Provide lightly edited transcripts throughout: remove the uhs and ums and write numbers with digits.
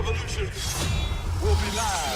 revolution will be live.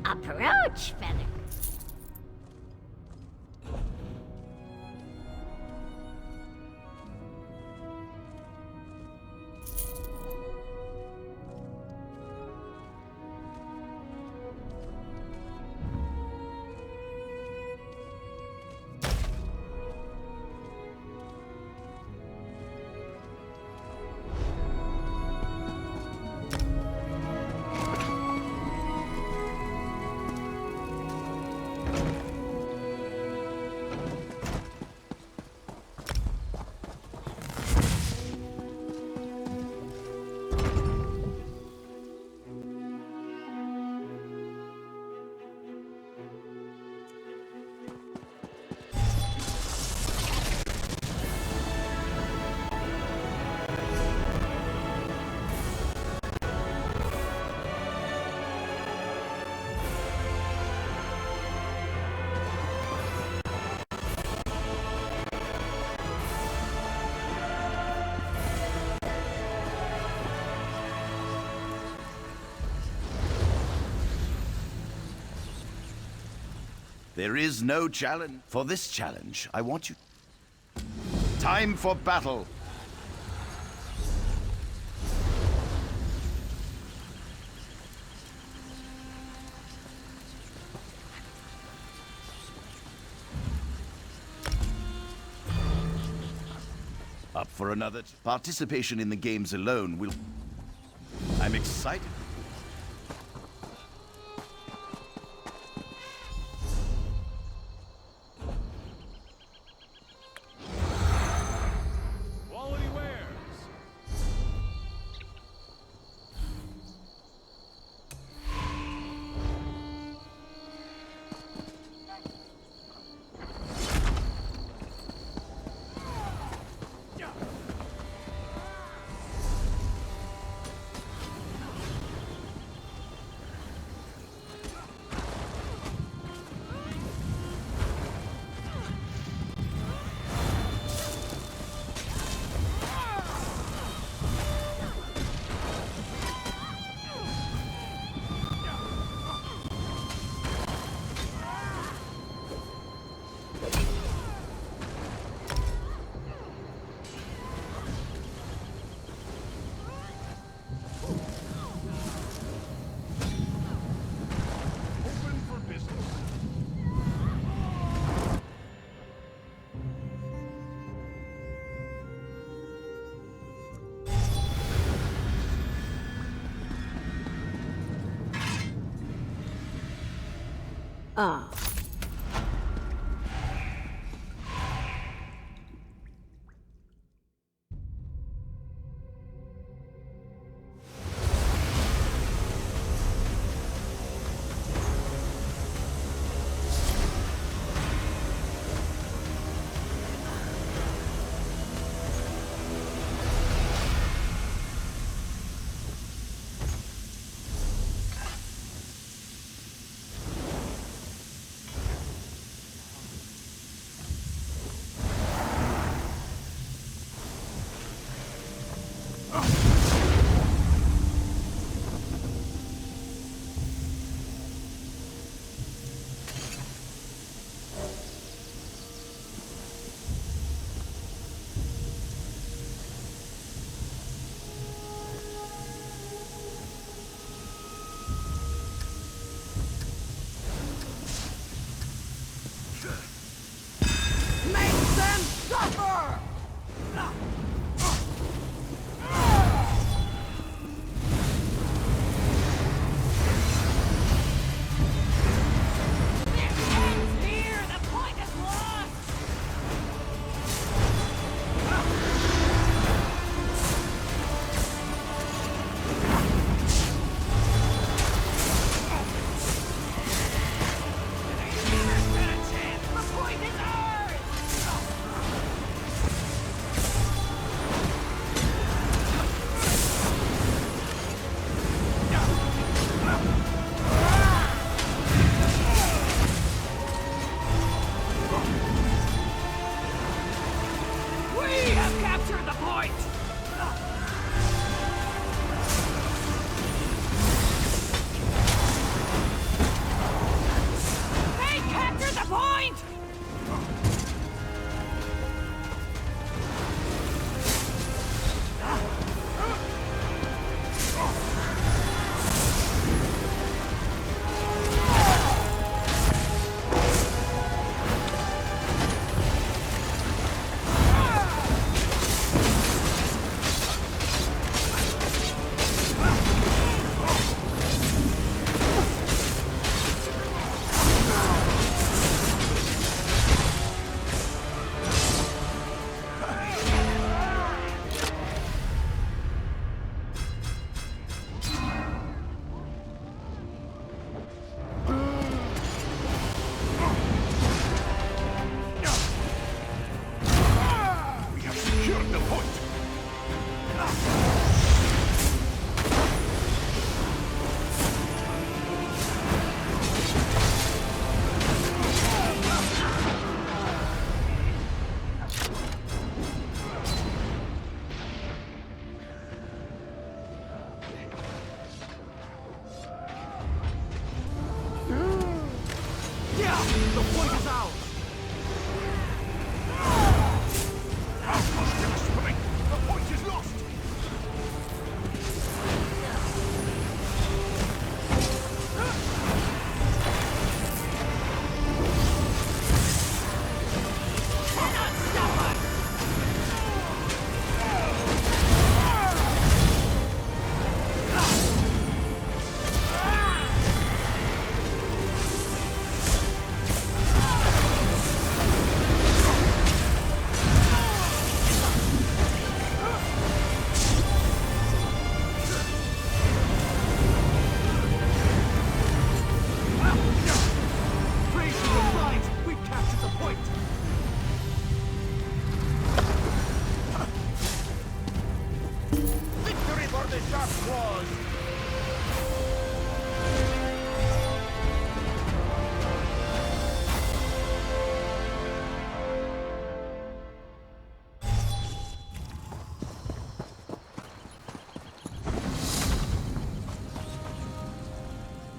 Approach, feather. There is no challenge. For this challenge, I want you... Time for battle! Up for another... Participation in the games alone will... I'm excited. Ah.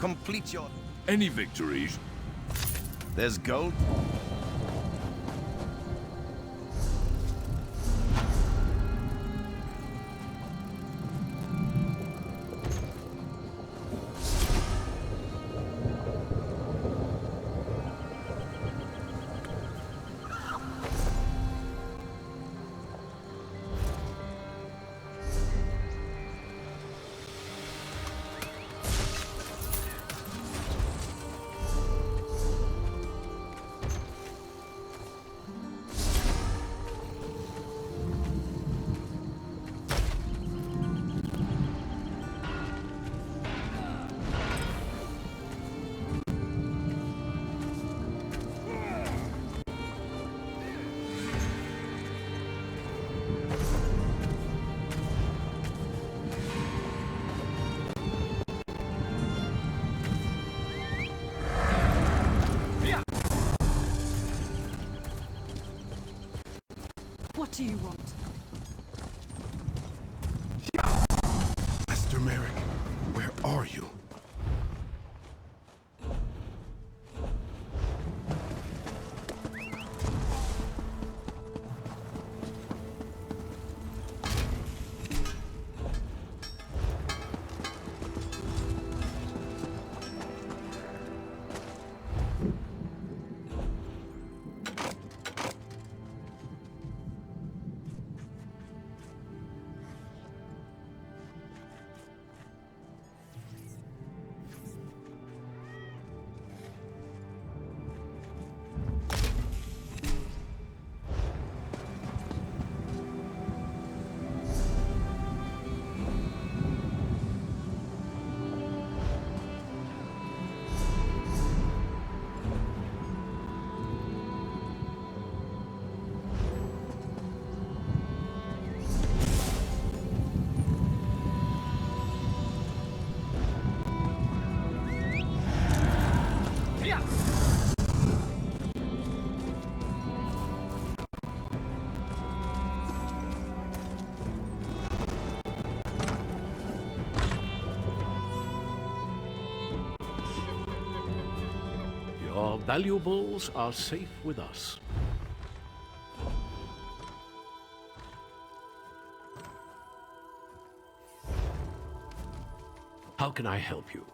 Complete your... Any victories? There's gold. do you want? Master Merrick, where are you? Your valuables are safe with us. How can I help you?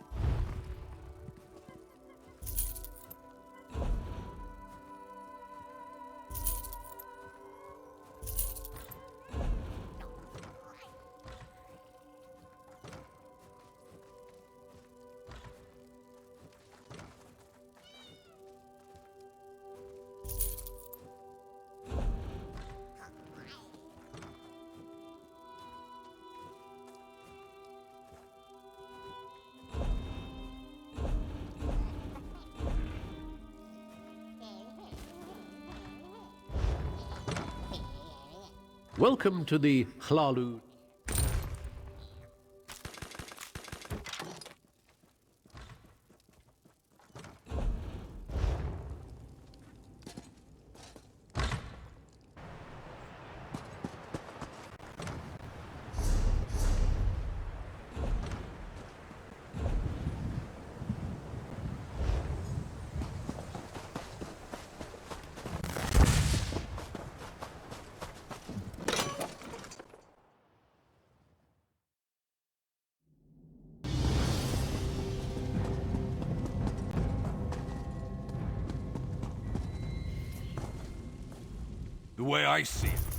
Welcome to the Hlalu. The way I see it.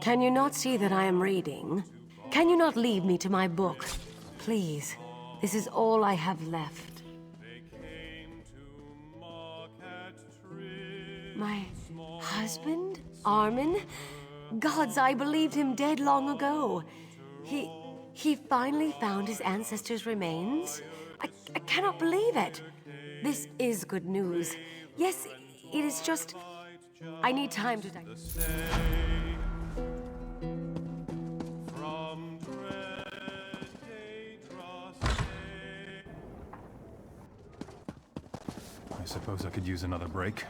Can you not see that I am reading? Can you not lead me to my book? Please, this is all I have left. My husband? Armin? Gods, I believed him dead long ago. He finally found his ancestors' remains? I cannot believe it. This is good news. Yes, it is just... I need time to... I suppose I could use another break.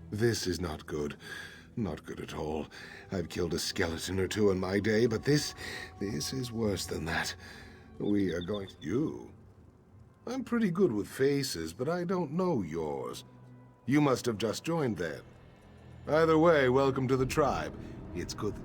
This is not good. Not good at all. I've killed a skeleton or two in my day, but this is worse than that. We are going... You? I'm pretty good with faces, but I don't know yours. You must have just joined then. Either way, welcome to the tribe. It's good...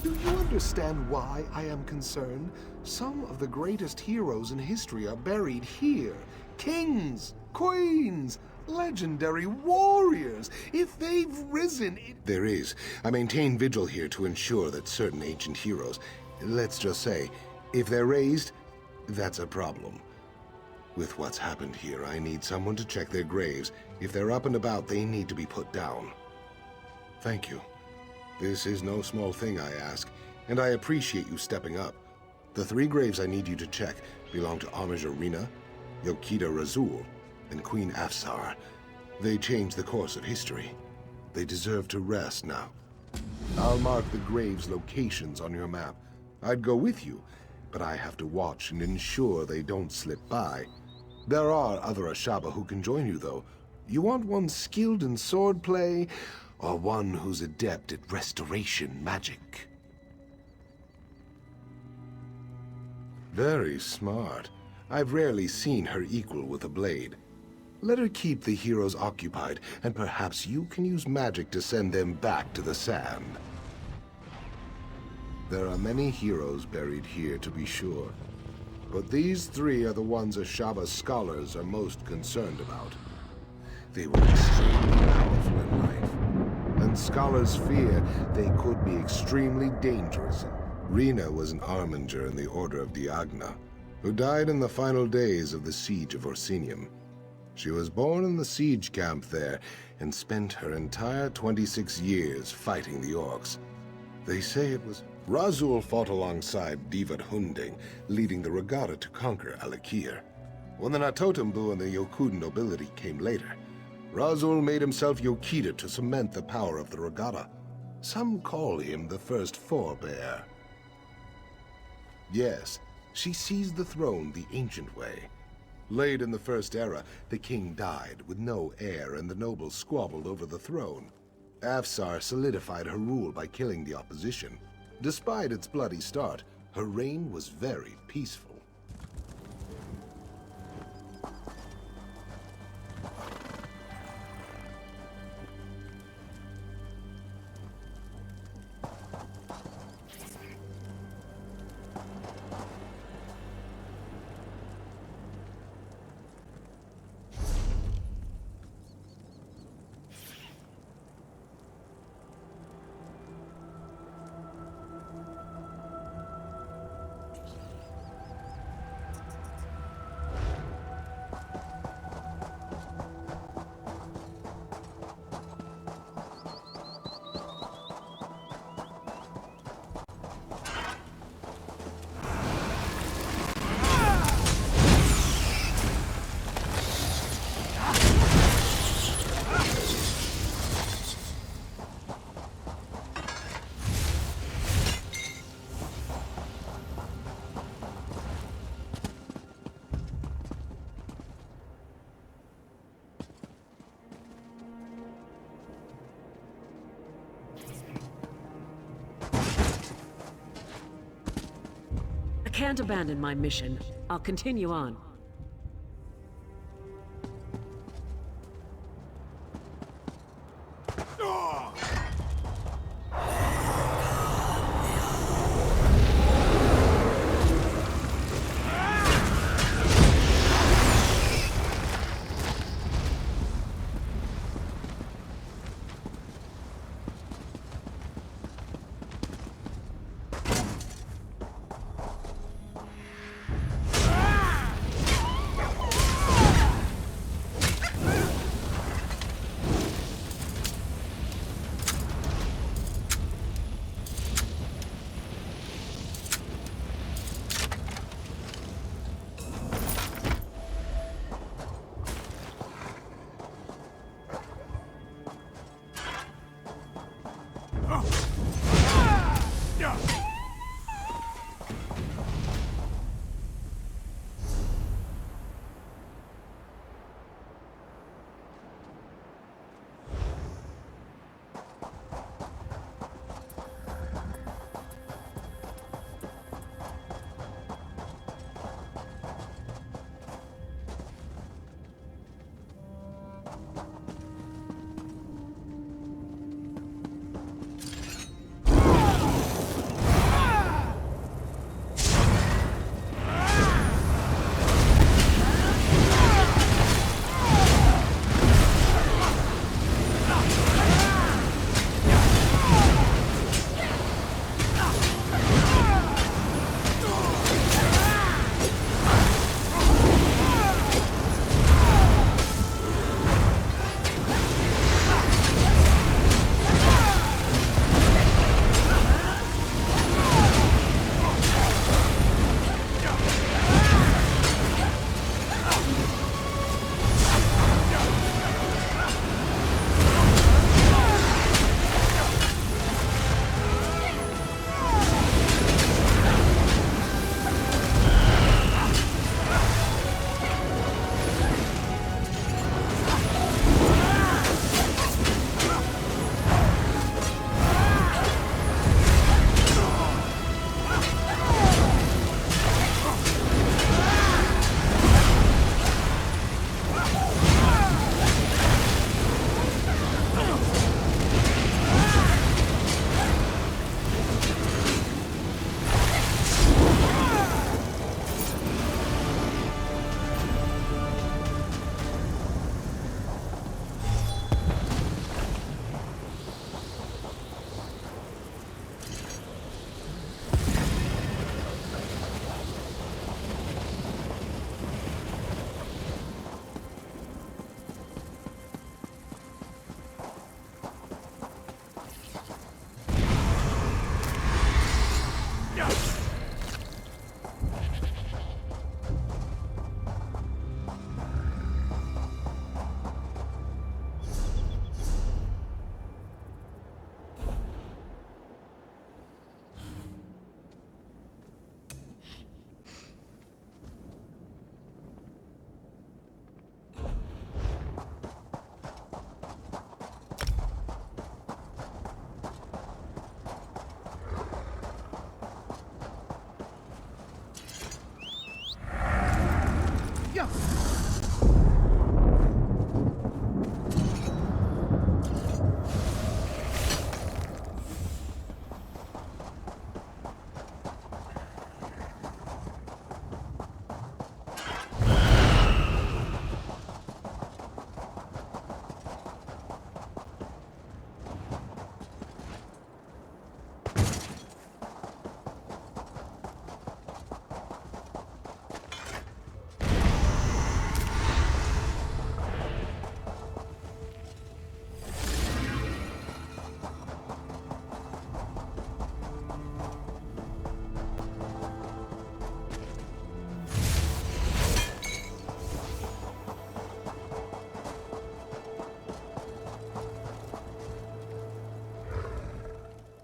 Do you understand why I am concerned? Some of the greatest heroes in history are buried here. Kings, queens, legendary warriors. If they've risen... There is. I maintain vigil here to ensure that certain ancient heroes... Let's just say, if they're raised, that's a problem. With what's happened here, I need someone to check their graves. If they're up and about, they need to be put down. Thank you. This is no small thing, I ask, and I appreciate you stepping up. The 3 graves I need you to check belong to Armiger Rena, Yokita Razul, and Queen Afsar. They changed the course of history. They deserve to rest now. I'll mark the graves' locations on your map. I'd go with you, but I have to watch and ensure they don't slip by. There are other Ashaba who can join you, though. You want one skilled in swordplay, or one who's adept at restoration magic? Very smart. I've rarely seen her equal with a blade. Let her keep the heroes occupied, and perhaps you can use magic to send them back to the sand. There are many heroes buried here, to be sure. But these 3 are the ones Ashaba scholars are most concerned about. They were extremely powerful in life, and scholars fear they could be extremely dangerous. Rena was an Armiger in the Order of Diagna, who died in the final days of the Siege of Orsinium. She was born in the siege camp there, and spent her entire 26 years fighting the orcs. They say it was... Razul fought alongside Divad Hunding, leading the regatta to conquer Alakir. When the Natotembu and the Yokuden nobility came later, Razul made himself Yokita to cement the power of the regatta. Some call him the first forebear. Yes, she seized the throne the ancient way. Late in the First Era, the king died with no heir, and the nobles squabbled over the throne. Afsar solidified her rule by killing the opposition. Despite its bloody start, her reign was very peaceful. can't abandon my mission. I'll continue on.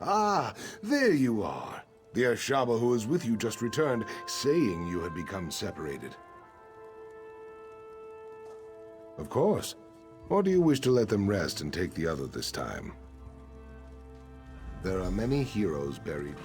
Ah, there you are. The Ashaba who was with you just returned, saying you had become separated. Of course. Or do you wish to let them rest and take the other this time? There are many heroes buried.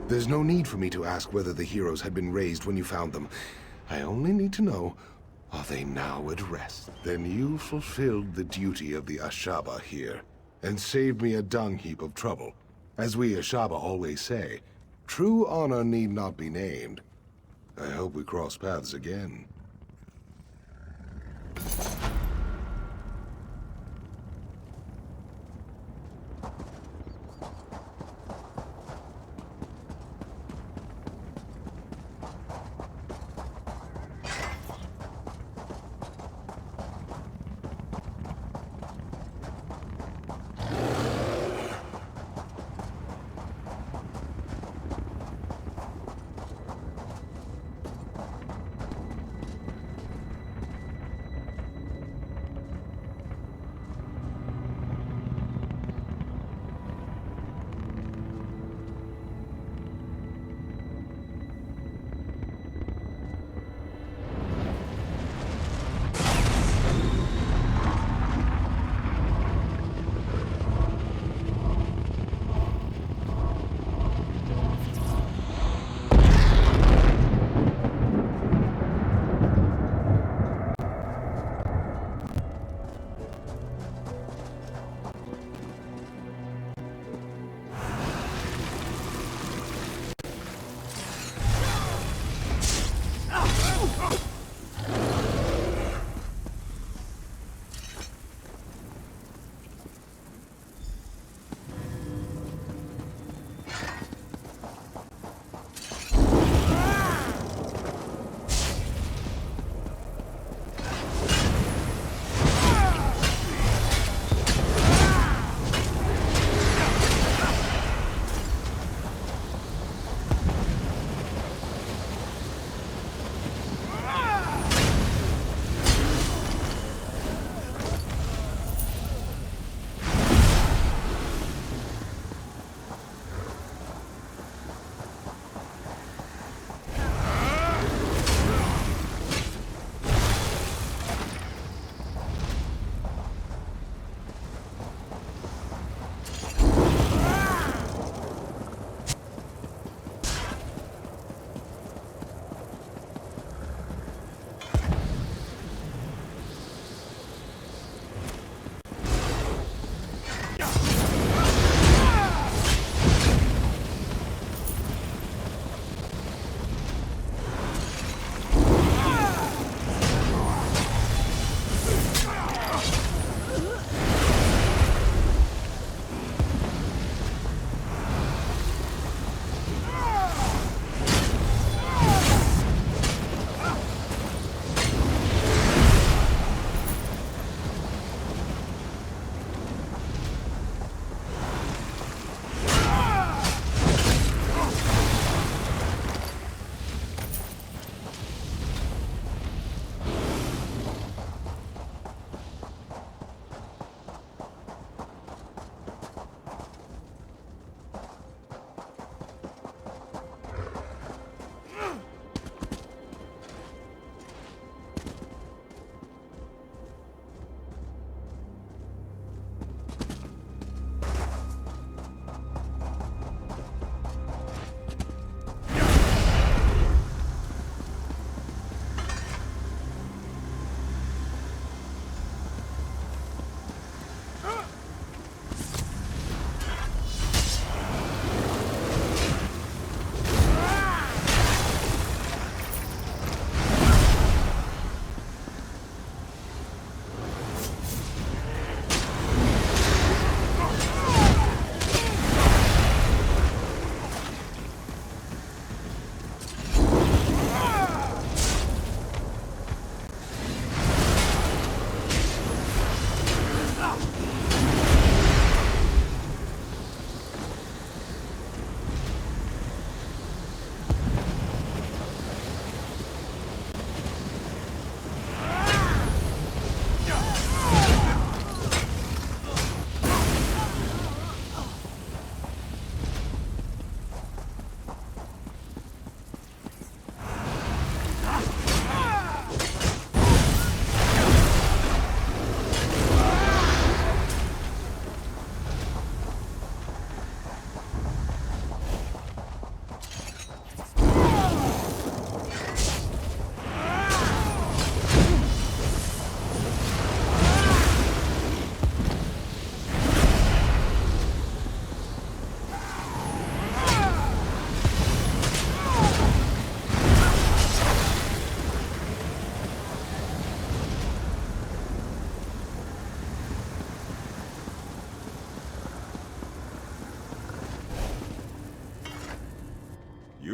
There's no need for me to ask whether the heroes had been raised when you found them. I only need to know, are they now at rest? Then you fulfilled the duty of the Ashaba here, and saved me a dung heap of trouble. As we Ashaba always say, true honor need not be named. I hope we cross paths again.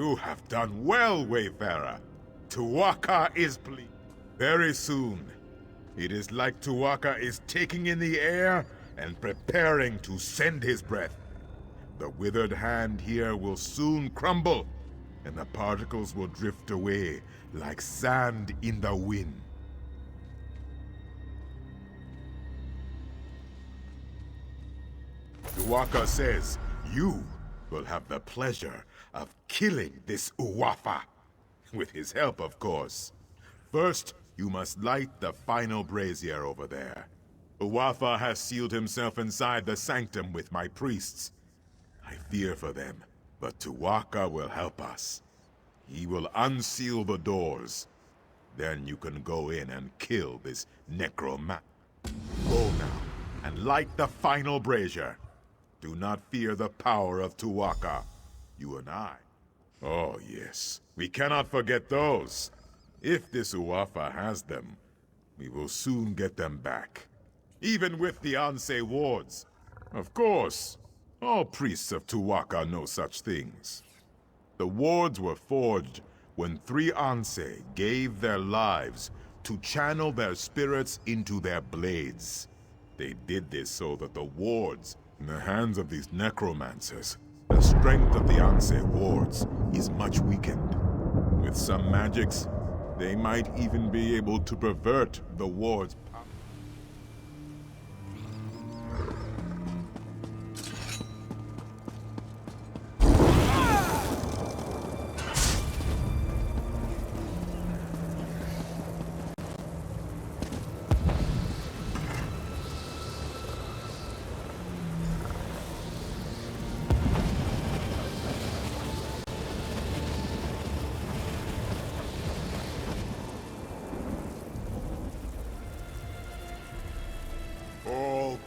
You have done well, Wayfarer. Tuwaka is pleased. Very soon, it is like Tuwaka is taking in the air and preparing to send his breath. The withered hand here will soon crumble, and the particles will drift away like sand in the wind. Tuwaka says you will have the pleasure of killing this Uwafa. With his help, of course. First, you must light the final brazier over there. Uwafa has sealed himself inside the sanctum with my priests. I fear for them, but Tuwaka will help us. He will unseal the doors. Then you can go in and kill this necroman. Go now, and light the final brazier. Do not fear the power of Tuwaka. You and I. Oh, yes. We cannot forget those. If this Uwafa has them, we will soon get them back. Even with the Anse wards. Of course, all priests of Tuwaka know such things. The wards were forged when 3 Anse gave their lives to channel their spirits into their blades. They did this so that the wards, in the hands of these necromancers, the strength of the Anse wards is much weakened. With some magics, they might even be able to pervert the ward's power.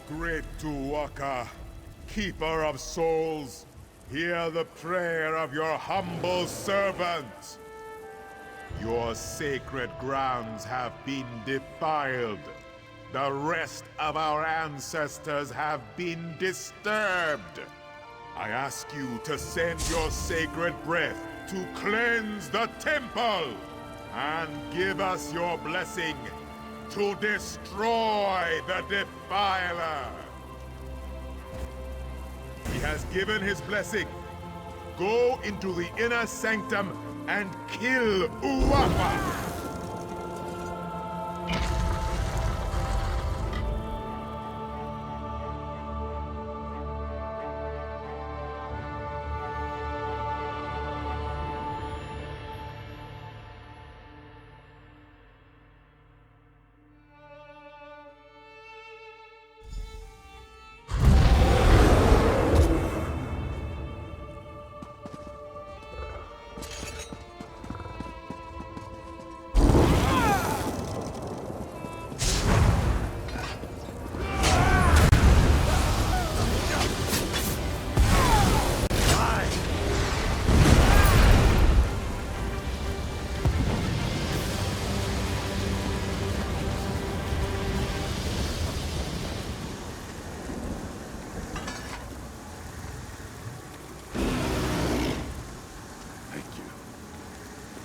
Great Tuwaka, keeper of souls, hear the prayer of your humble servant. Your sacred grounds have been defiled. The rest of our ancestors have been disturbed. I ask you to send your sacred breath to cleanse the temple and give us your blessing to destroy the defiler. He has given his blessing. Go into the inner sanctum and kill Uwafa.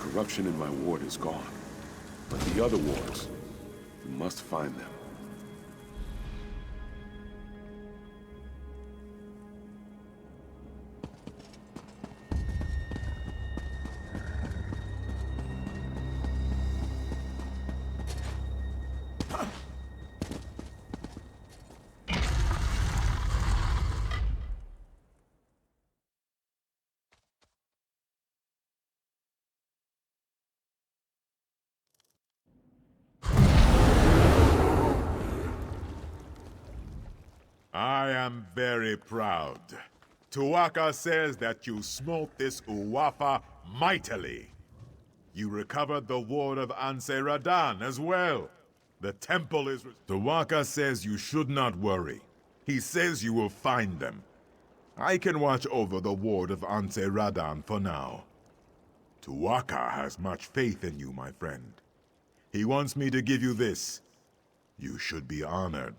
Corruption in my ward is gone. But the other wards, we must find them. I am very proud. Tuwaka says that you smote this Uwafa mightily. You recovered the ward of Anse Radan as well. The temple is... Tuwaka says you should not worry. He says you will find them. I can watch over the ward of Anse Radan for now. Tuwaka has much faith in you, my friend. He wants me to give you this. You should be honored.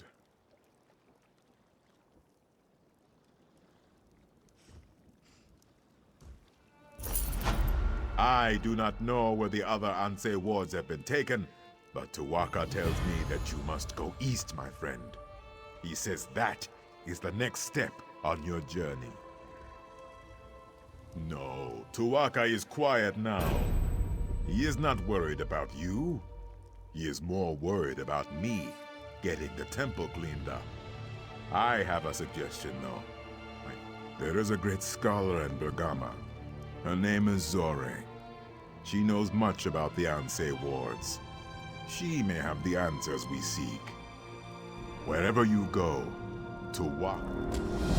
I do not know where the other Ansei wards have been taken, but Tuwaka tells me that you must go east, my friend. He says that is the next step on your journey. No, Tuwaka is quiet now. He is not worried about you. He is more worried about me getting the temple cleaned up. I have a suggestion, though. There is a great scholar in Bergama. Her name is Zore. She knows much about the Ansei wards. She may have the answers we seek. Wherever you go, Tuwaka.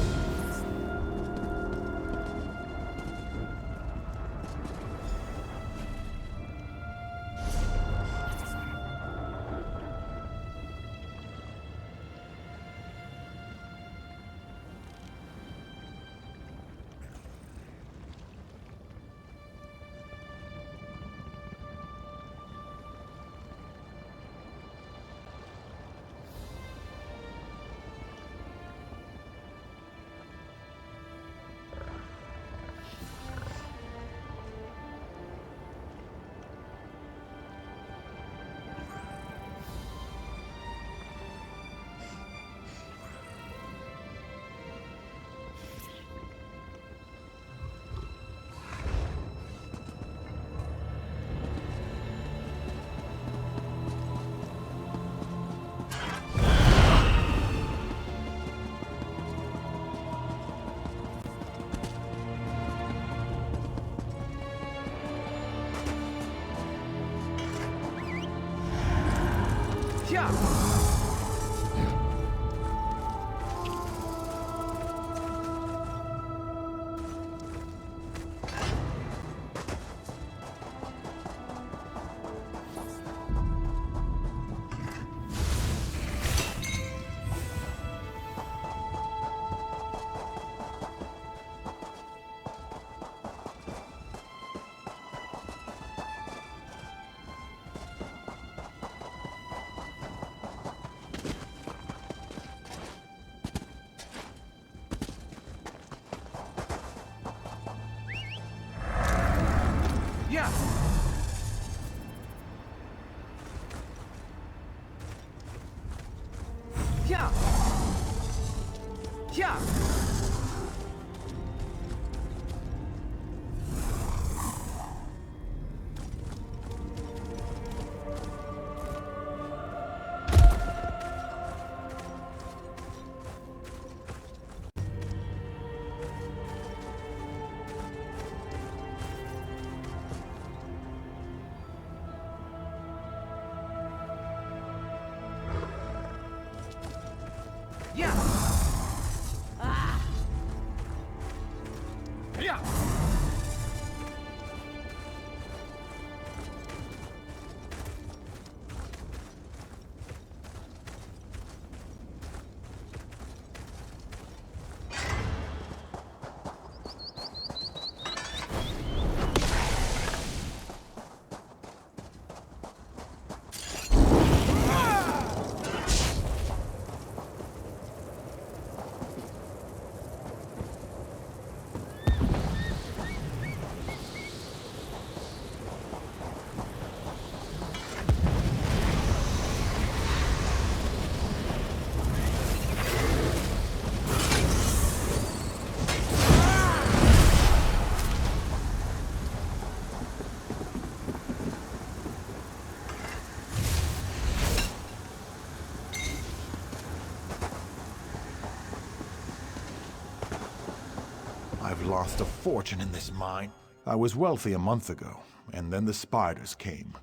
I've lost a fortune in this mine. I was wealthy a month ago, and then the spiders came.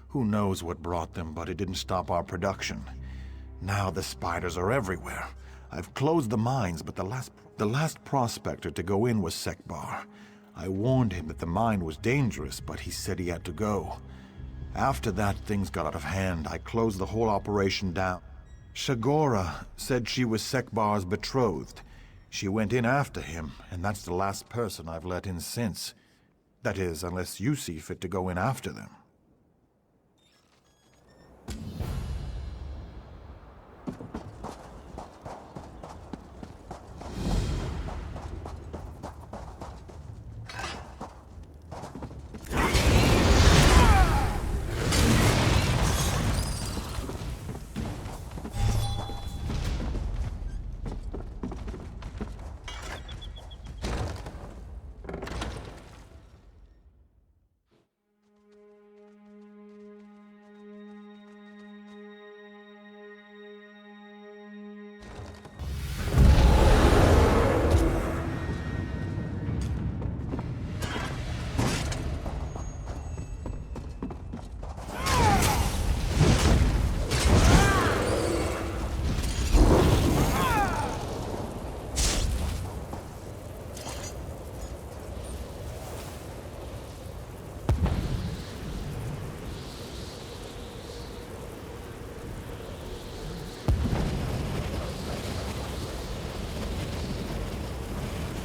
Who knows what brought them, but it didn't stop our production. Now the spiders are everywhere. I've closed the mines, but the last prospector to go in was Sekbar. I warned him that the mine was dangerous, but he said he had to go. After that, things got out of hand. I closed the whole operation down. Shagora said she was Sekbar's betrothed. She went in after him, and that's the last person I've let in since. That is, unless you see fit to go in after them.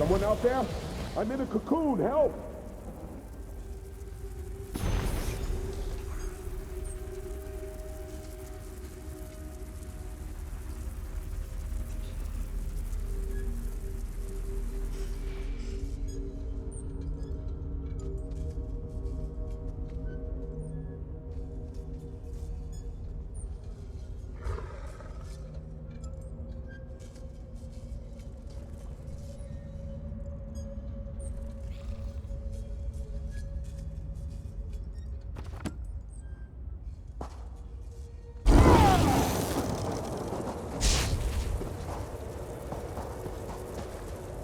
Someone out there? I'm in a cocoon, help!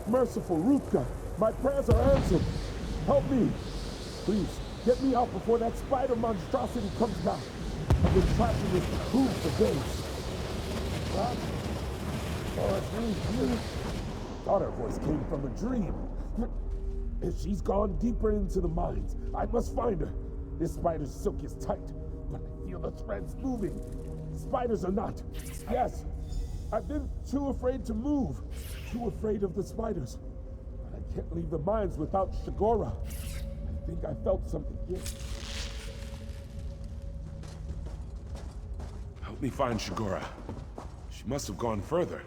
Merciful Rupka, my prayers are answered. Help me. Please, get me out before that spider monstrosity comes back. I've been trapped in this cocoon for days. What? Oh, it's really you. Thought her voice came from a dream. If she's gone deeper into the mines, I must find her. This spider's silk is tight, but I feel the threads moving. Spiders are not. Yes, I've been too afraid to move. Too afraid of the spiders. But I can't leave the mines without Shigora. I think I felt something here. Help me find Shigora. She must have gone further.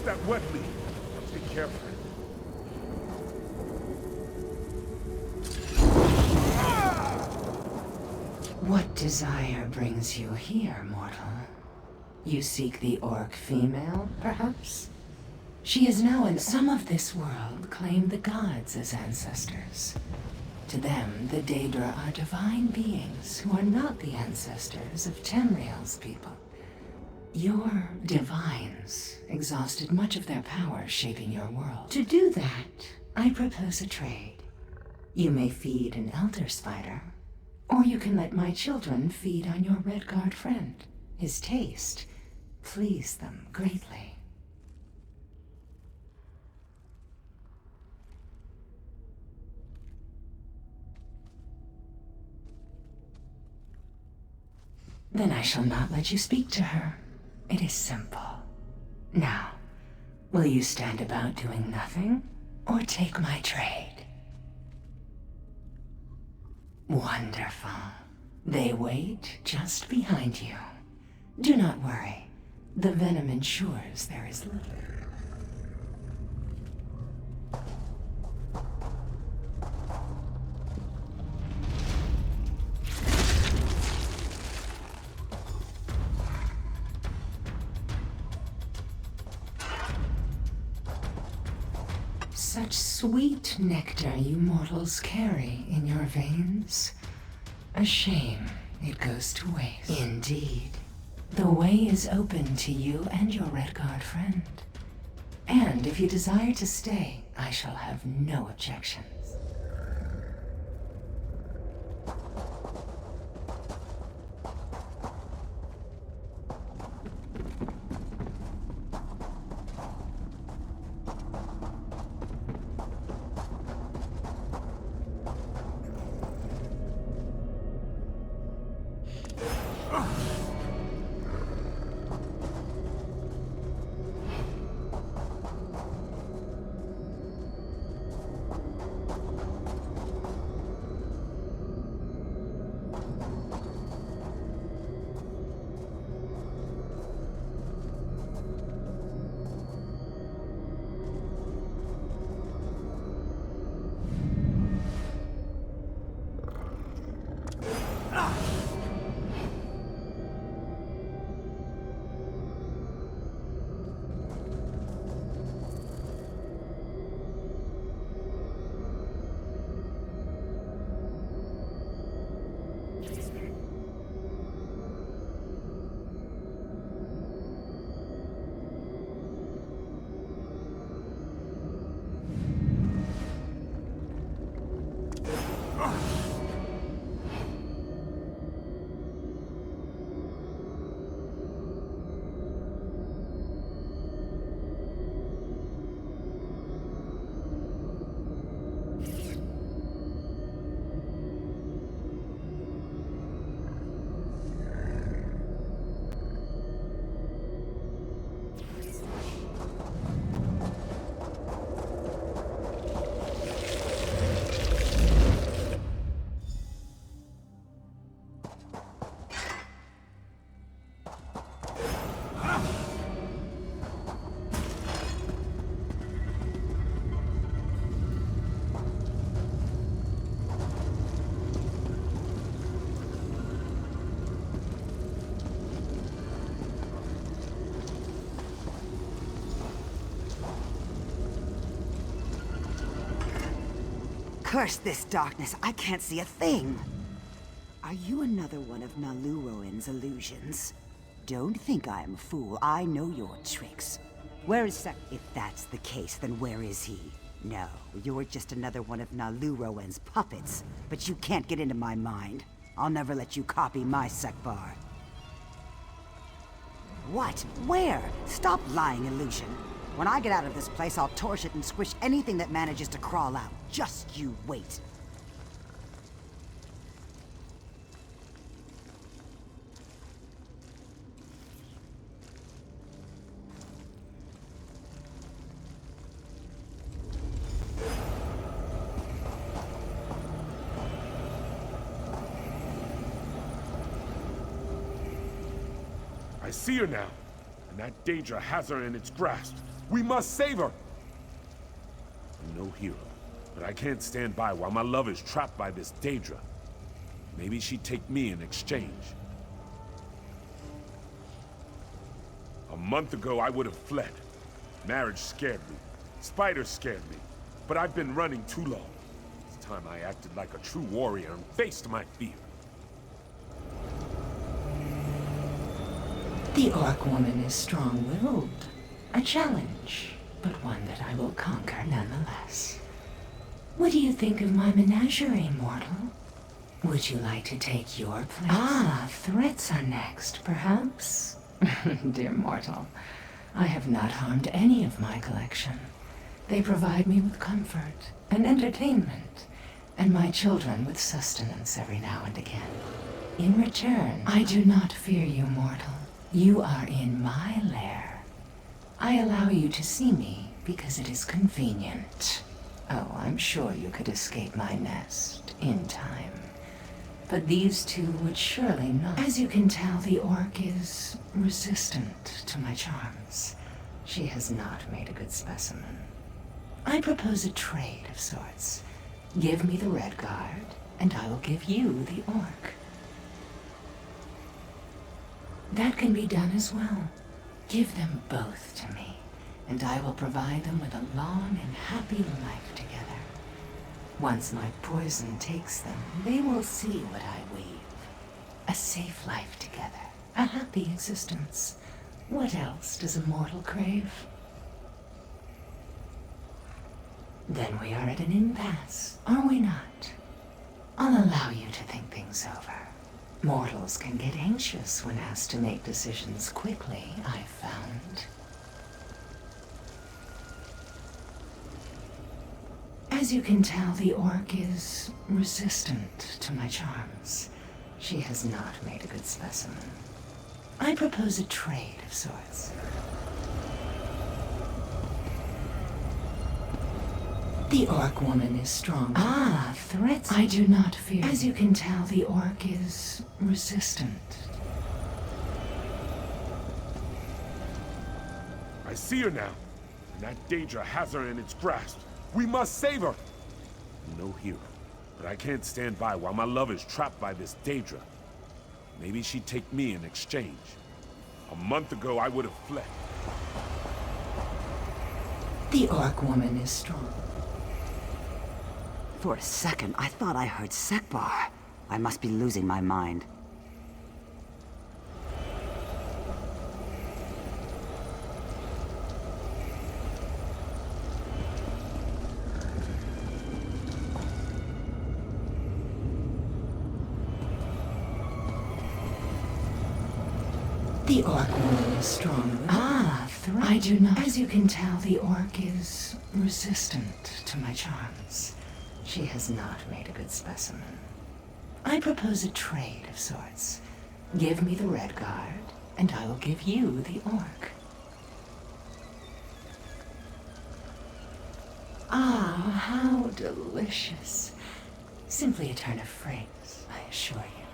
That wet me. Take care of her. What desire brings you here, mortal? You seek the orc female, perhaps? She is now in some of this world claim the gods as ancestors. To them, the Daedra are divine beings who are not the ancestors of Tamriel's people. Your divines exhausted much of their power shaping your world. To do that, I propose a trade. You may feed an elder spider, or you can let my children feed on your Redguard friend. His taste pleased them greatly. Then I shall not let you speak to her. It is simple. Now, will you stand about doing nothing, or take my trade? Wonderful. They wait just behind you. Do not worry. The venom ensures there is little. Such sweet nectar you mortals carry in your veins. A shame it goes to waste. Indeed. The way is open to you and your Redguard friend. And if you desire to stay, I shall have no objections. Curse this darkness, I can't see a thing. Are you another one of Maluroan's illusions? Don't think I am a fool, I know your tricks. Where is If that's the case, then where is he? No, you're just another one of Naluroan's puppets, but you can't get into my mind. I'll never let you copy my Sekbar. What? Where? Stop lying, illusion. When I get out of this place, I'll torch it and squish anything that manages to crawl out. Just you wait. I see her now, and that danger has her in its grasp. We must save her! I'm no hero, but I can't stand by while my love is trapped by this Daedra. Maybe she'd take me in exchange. A month ago, I would have fled. Marriage scared me. Spiders scared me. But I've been running too long. It's time I acted like a true warrior and faced my fear. The Orc woman is strong-willed. A challenge, but one that I will conquer nonetheless. What do you think of my menagerie, mortal? Would you like to take your place? Ah, threats are next, perhaps? Dear mortal, I have not harmed any of my collection. They provide me with comfort and entertainment, and my children with sustenance every now and again. In return, I do not fear you, mortal. You are in my lair. I allow you to see me because it is convenient. Oh, I'm sure you could escape my nest in time. But these two would surely not. As you can tell, the orc is resistant to my charms. She has not made a good specimen. I propose a trade of sorts. Give me the red guard, and I will give you the orc. That can be done as well. Give them both to me, and I will provide them with a long and happy life together. Once my poison takes them, they will see what I weave. A safe life together, a happy existence. What else does a mortal crave? Then we are at an impasse, are we not? I'll allow you to think things over. Mortals can get anxious when asked to make decisions quickly, I've found. As you can tell, the orc is resistant to my charms. She has not made a good specimen. I propose a trade of sorts. The orc woman is strong. Ah, threats. I do not fear. As you can tell, the orc is resistant. I see her now, and that Daedra has her in its grasp. We must save her! I'm no hero, but I can't stand by while my love is trapped by this Daedra. Maybe she'd take me in exchange. A month ago, I would have fled. The orc woman is strong. For a second, I thought I heard Sekbar. I must be losing my mind. The orc woman is strong. Ah, I do not. As you can tell, the orc is resistant to my charms. She has not made a good specimen. I propose a trade of sorts. Give me the red guard, and I will give you the orc. Ah, how delicious. Simply a turn of phrase, I assure you.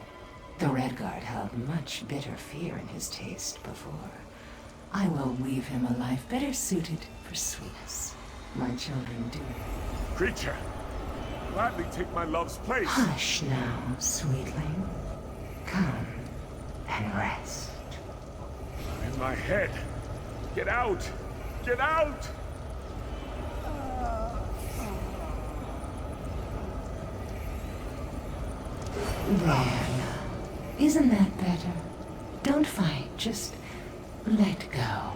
The red guard held much bitter fear in his taste before. I will weave him a life better suited for sweetness. My children do. Creature, gladly take my love's place. Hush now, sweetling. Come and rest. I'm in my head. Get out! Get out! There now. Isn't that better? Don't fight, just let go.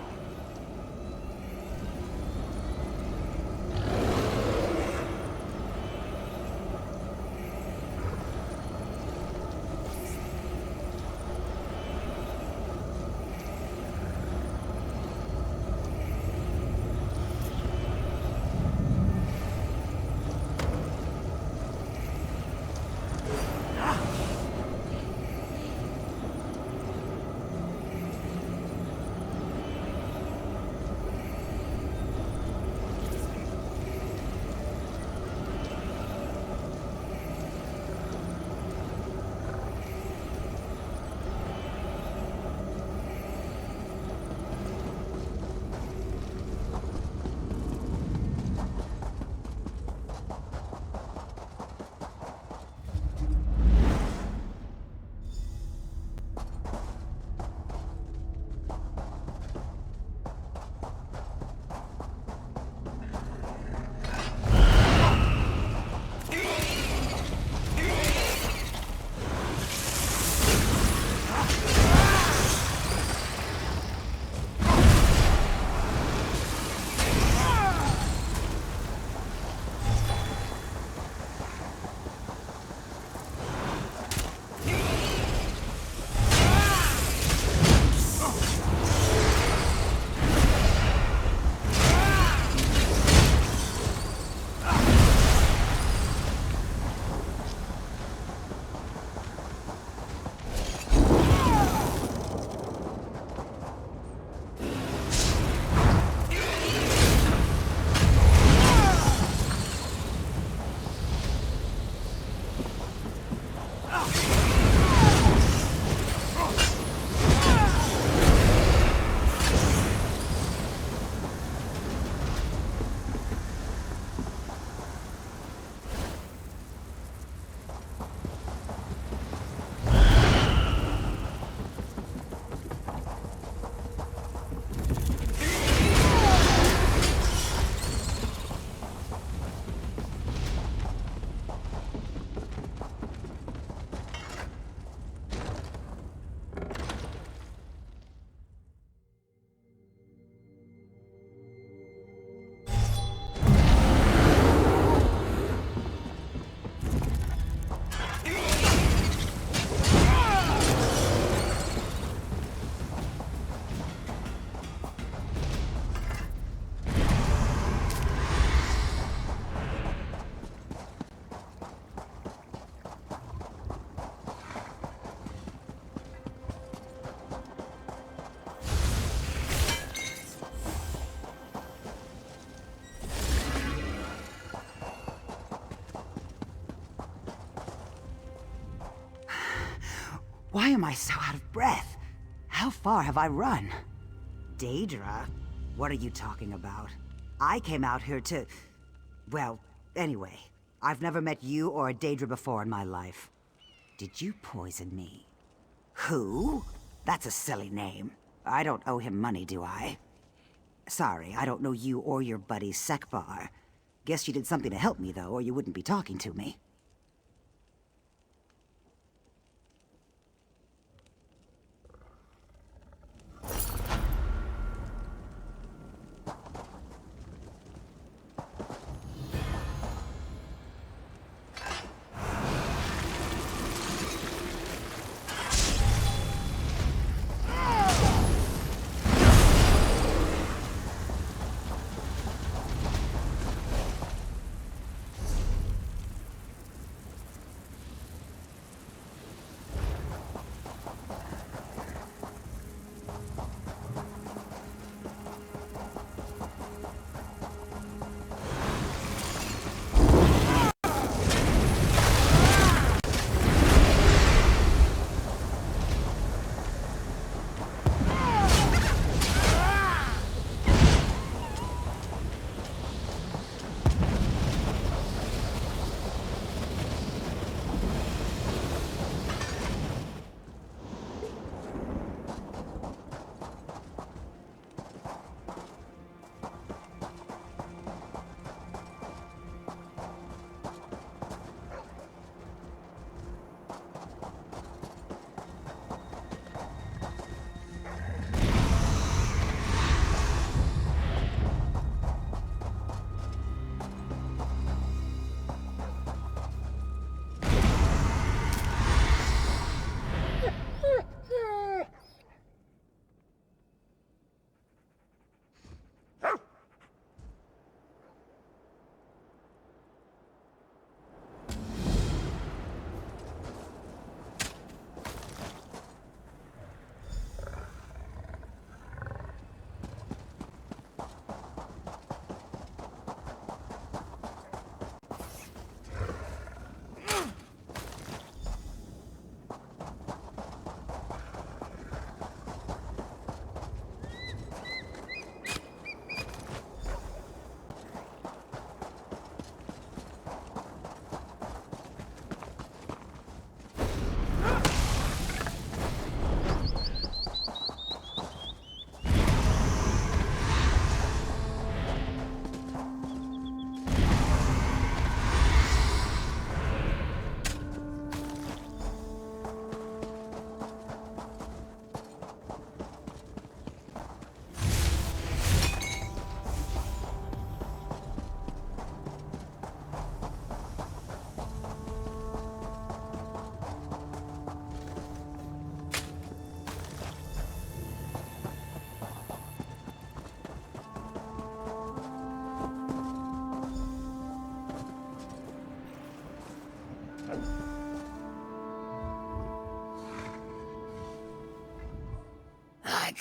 Why am I so out of breath? How far have I run? Daedra? What are you talking about? I came out here to... Well, anyway, I've never met you or a Daedra before in my life. Did you poison me? Who? That's a silly name. I don't owe him money, do I? Sorry, I don't know you or your buddy Sekbar. Guess you did something to help me, though, or you wouldn't be talking to me.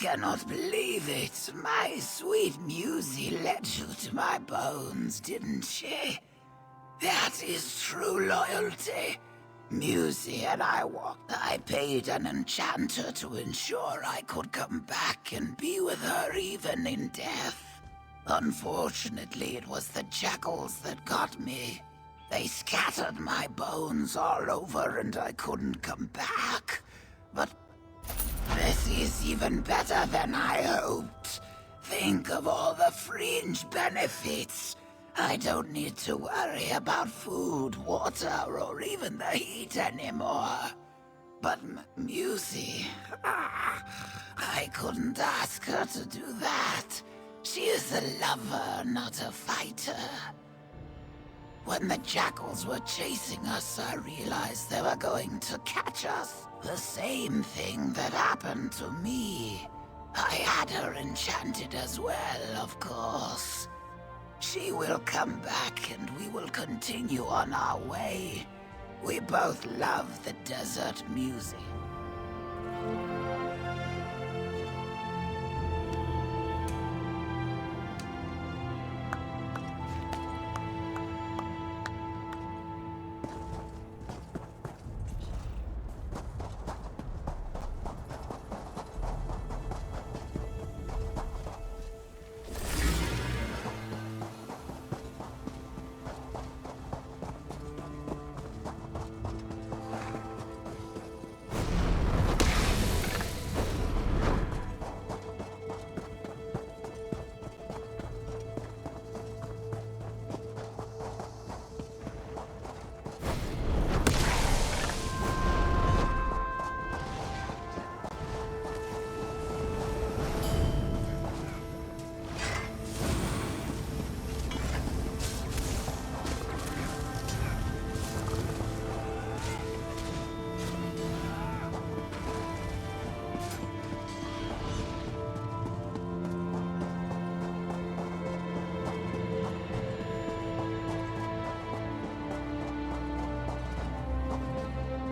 cannot believe it. My sweet Musy led you to my bones, didn't she? That is true loyalty. Musy and I paid an enchanter to ensure I could come back and be with her even in death. Unfortunately, it was the jackals that got me. They scattered my bones all over and I couldn't come back. But this is even better than I hoped. Think of all the fringe benefits. I don't need to worry about food, water, or even the heat anymore. But Musy, I couldn't ask her to do that. She is a lover, not a fighter. When the jackals were chasing us, I realized they were going to catch us. The same thing that happened to me. I had her enchanted as well, of course. She will come back and we will continue on our way. We both love the desert music.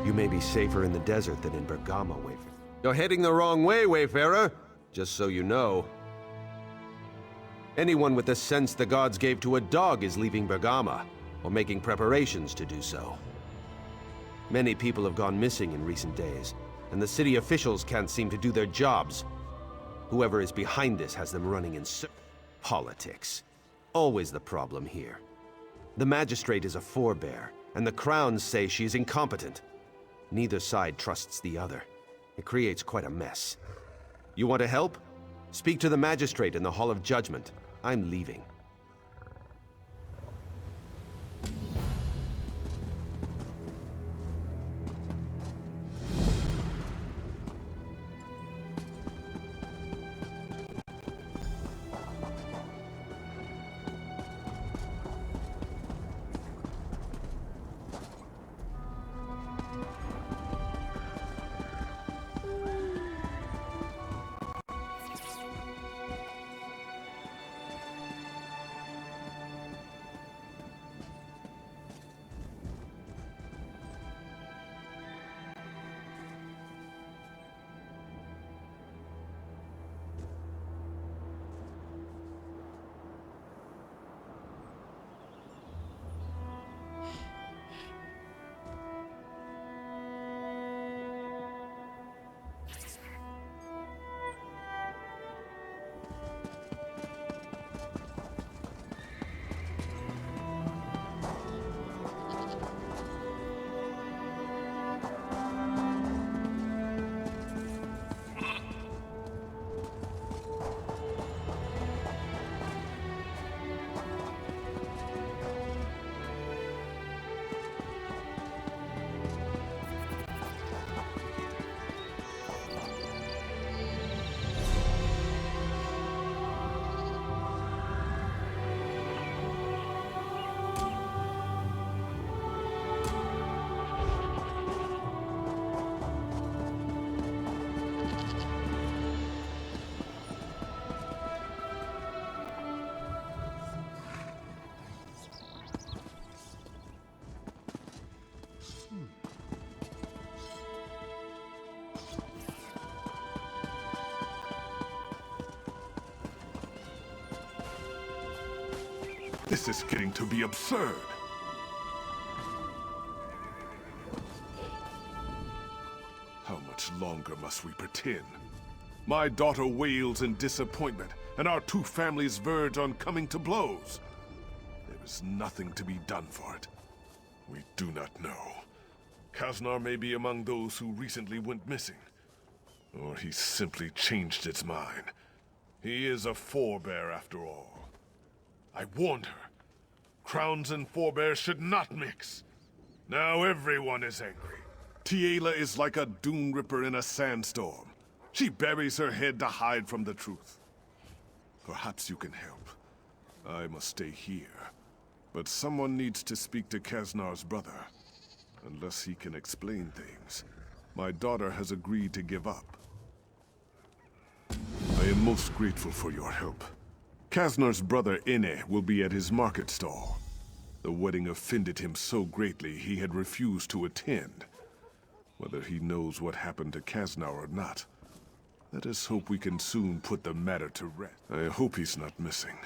You may be safer in the desert than in Bergama, Wayfarer. You're heading the wrong way, Wayfarer, just so you know. Anyone with the sense the gods gave to a dog is leaving Bergama, or making preparations to do so. Many people have gone missing in recent days, and the city officials can't seem to do their jobs. Whoever is behind this has them running in politics. Always the problem here. The magistrate is a forebear, and the crowns say she is incompetent. Neither side trusts the other. It creates quite a mess. You want to help? Speak to the magistrate in the Hall of Judgment. I'm leaving. This is getting to be absurd. How much longer must we pretend? My daughter wails in disappointment, and our two families verge on coming to blows. There is nothing to be done for it. We do not know. Kaznar may be among those who recently went missing. Or he simply changed his mind. He is a forebear after all. I warned her. Crowns and forebears should not mix. Now everyone is angry. Tiela is like a dune ripper in a sandstorm. She buries her head to hide from the truth. Perhaps you can help. I must stay here. But someone needs to speak to Kaznar's brother. Unless he can explain things. My daughter has agreed to give up. I am most grateful for your help. Kaznar's brother Ine will be at his market stall. The wedding offended him so greatly he had refused to attend. Whether he knows what happened to Kaznar or not, let us hope we can soon put the matter to rest. I hope he's not missing.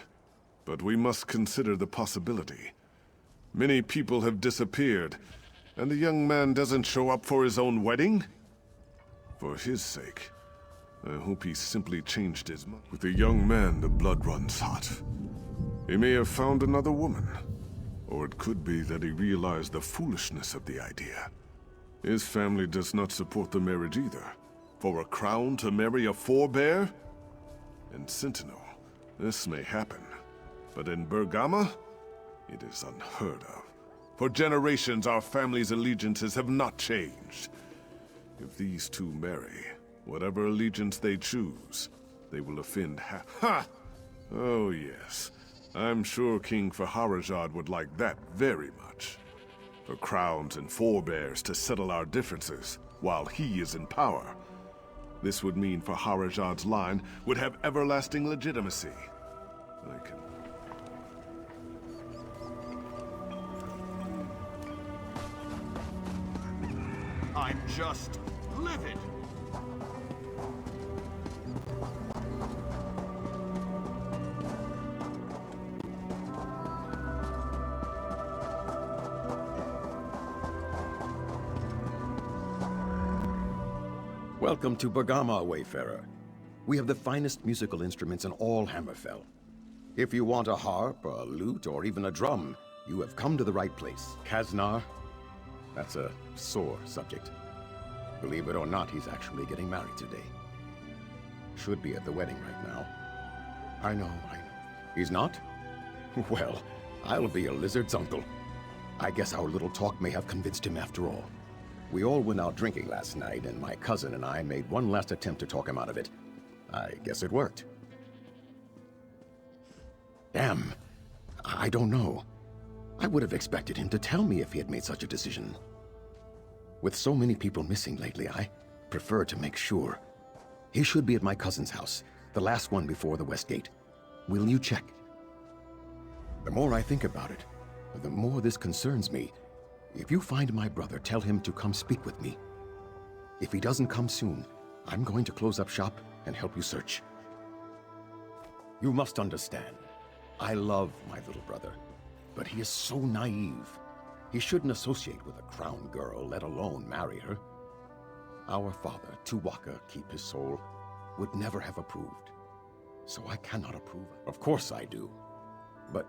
But we must consider the possibility. Many people have disappeared, and the young man doesn't show up for his own wedding? For his sake, I hope he simply changed his mind. With the young man, the blood runs hot. He may have found another woman. Or it could be that he realized the foolishness of the idea. His family does not support the marriage either. For a crown to marry a forebear? In Sentinel, this may happen. But in Bergama, it is unheard of. For generations, our family's allegiances have not changed. If these two marry, whatever allegiance they choose, they will offend Ha! Oh yes. I'm sure King Faharajad would like that very much. For crowns and forebears to settle our differences while he is in power. This would mean Faharajad's line would have everlasting legitimacy. I can... I'm just livid. Welcome to Bергama, Wayfarer. We have the finest musical instruments in all Hammerfell. If you want a harp, a lute, or even a drum, you have come to the right place. Kaznar, that's a sore subject. Believe it or not, he's actually getting married today. Should be at the wedding right now. I know. He's not? Well, I'll be a lizard's uncle. I guess our little talk may have convinced him after all. We all went out drinking last night, and my cousin and I made one last attempt to talk him out of it. I guess it worked. Damn. I don't know. I would have expected him to tell me if he had made such a decision. With so many people missing lately, I prefer to make sure. He should be at my cousin's house, the last one before the West Gate. Will you check? The more I think about it, the more this concerns me. If you find my brother, tell him to come speak with me. If he doesn't come soon, I'm going to close up shop and help you search. You must understand, I love my little brother, but he is so naive. He shouldn't associate with a crown girl, let alone marry her. Our father, Tuwaka, keep his soul, would never have approved. So I cannot approve. Of course I do. But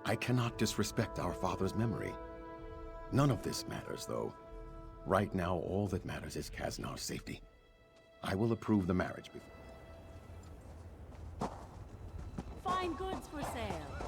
I cannot disrespect our father's memory. None of this matters, though. Right now, all that matters is Kaznar's safety. I will approve the marriage before. Fine goods for sale.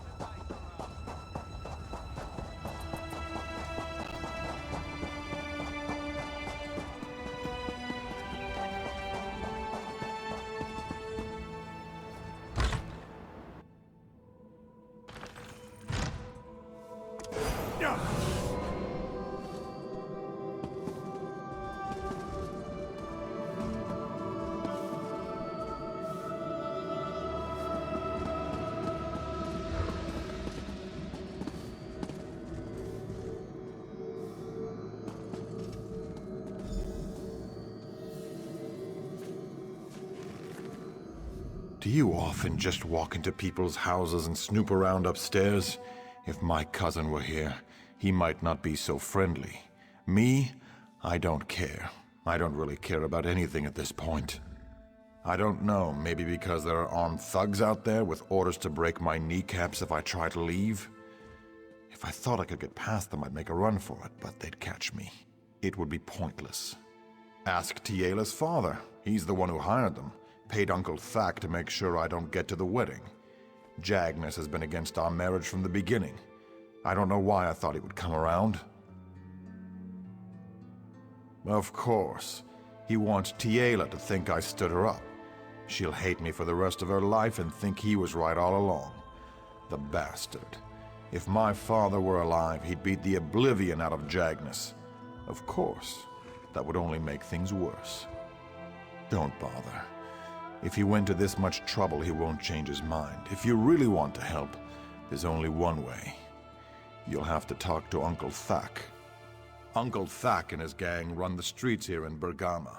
Do you often just walk into people's houses and snoop around upstairs? If my cousin were here, he might not be so friendly. Me? I don't care. I don't really care about anything at this point. I don't know, maybe because there are armed thugs out there with orders to break my kneecaps if I try to leave? If I thought I could get past them, I'd make a run for it, but they'd catch me. It would be pointless. Ask Tiela's father. He's the one who hired them. Paid Uncle Thack to make sure I don't get to the wedding. Jagnus has been against our marriage from the beginning. I don't know why I thought he would come around. Of course. He wants Tiela to think I stood her up. She'll hate me for the rest of her life and think he was right all along. The bastard. If my father were alive, he'd beat the oblivion out of Jagnus. Of course. That would only make things worse. Don't bother. If he went to this much trouble, he won't change his mind. If you really want to help, there's only one way. You'll have to talk to Uncle Thack. Uncle Thack and his gang run the streets here in Bergama.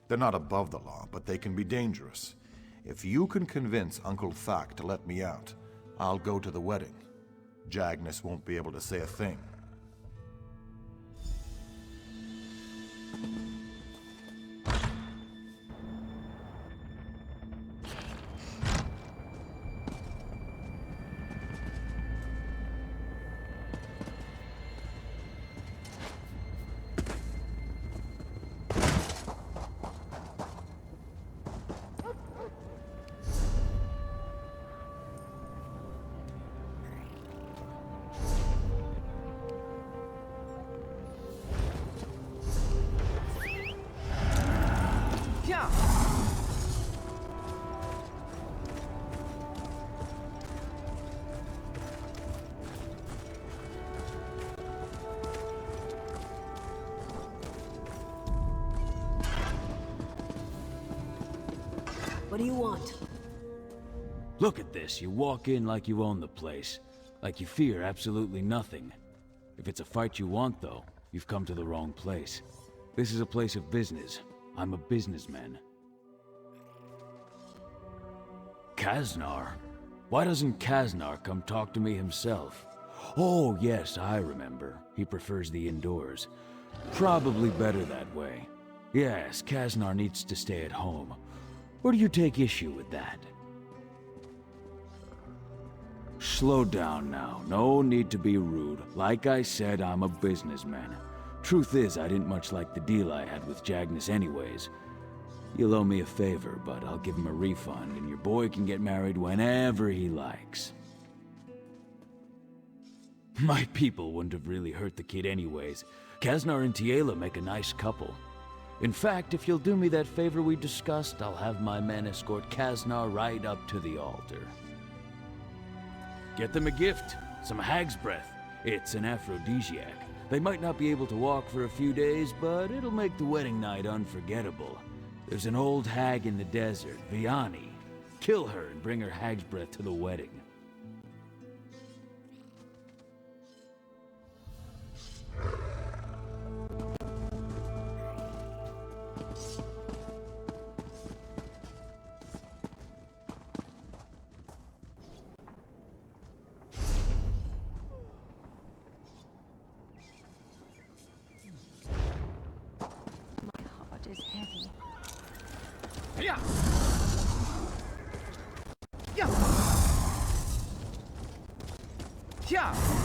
They're not above the law, but they can be dangerous. If you can convince Uncle Thack to let me out, I'll go to the wedding. Jagnus won't be able to say a thing. What do you want? Look at this. You walk in like you own the place. Like you fear absolutely nothing. If it's a fight you want, though, you've come to the wrong place. This is a place of business. I'm a businessman. Kaznar? Why doesn't Kaznar come talk to me himself? Oh, yes, I remember. He prefers the indoors. Probably better that way. Yes, Kaznar needs to stay at home. Or do you take issue with that? Slow down now. No need to be rude. Like I said, I'm a businessman. Truth is, I didn't much like the deal I had with Jagnus anyways. You'll owe me a favor, but I'll give him a refund, and your boy can get married whenever he likes. My people wouldn't have really hurt the kid anyways. Kaznar and Tiela make a nice couple. In fact, if you'll do me that favor we discussed, I'll have my men escort Kaznar right up to the altar. Get them a gift, some hag's breath. It's an aphrodisiac. They might not be able to walk for a few days, but it'll make the wedding night unforgettable. There's an old hag in the desert, Vianney. Kill her and bring her hag's breath to the wedding. Yeah. Yeah. Yeah.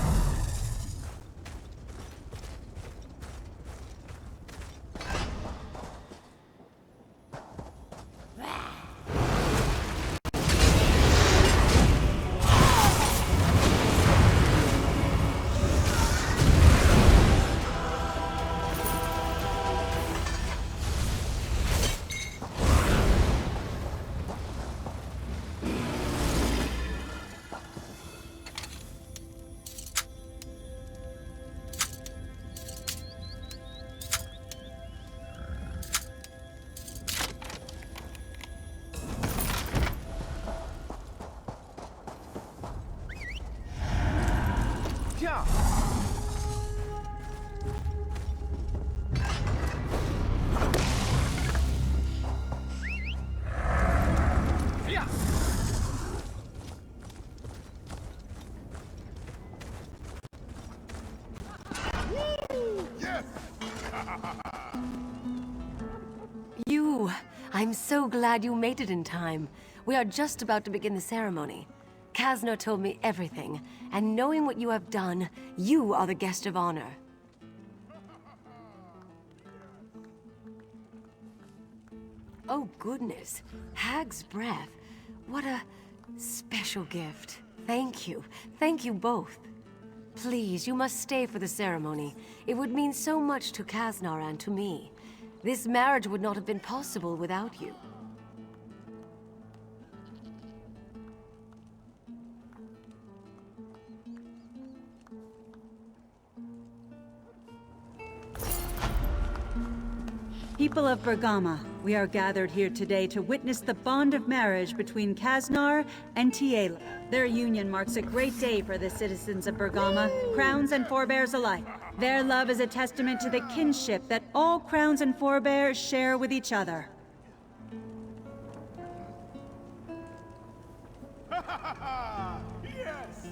so glad you made it in time. We are just about to begin the ceremony. Kasner told me everything, and knowing what you have done, you are the guest of honor. Oh goodness, Hag's breath. What a special gift. Thank you. Thank you both. Please, you must stay for the ceremony. It would mean so much to Kasner and to me. This marriage would not have been possible without you. People of Bergama, we are gathered here today to witness the bond of marriage between Kasner and Tiela. Their union marks a great day for the citizens of Bergama, crowns and forebears alike. Their love is a testament to the kinship that all crowns and forebears share with each other. Yes!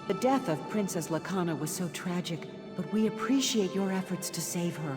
The death of Princess Lakana was so tragic, but we appreciate your efforts to save her.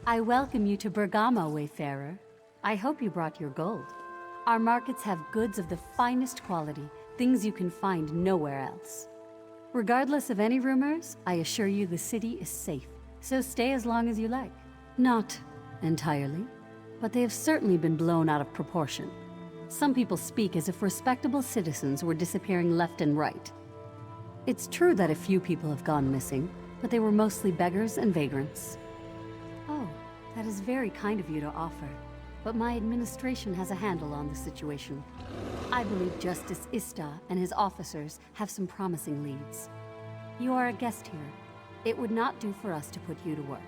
I welcome you to Bergama, Wayfarer. I hope you brought your gold. Our markets have goods of the finest quality, things you can find nowhere else. Regardless of any rumors, I assure you the city is safe. So stay as long as you like. Not entirely, but they have certainly been blown out of proportion. Some people speak as if respectable citizens were disappearing left and right. It's true that a few people have gone missing, but they were mostly beggars and vagrants. Oh, that is very kind of you to offer. But my administration has a handle on the situation. I believe Justice Ista and his officers have some promising leads. You are a guest here. It would not do for us to put you to work.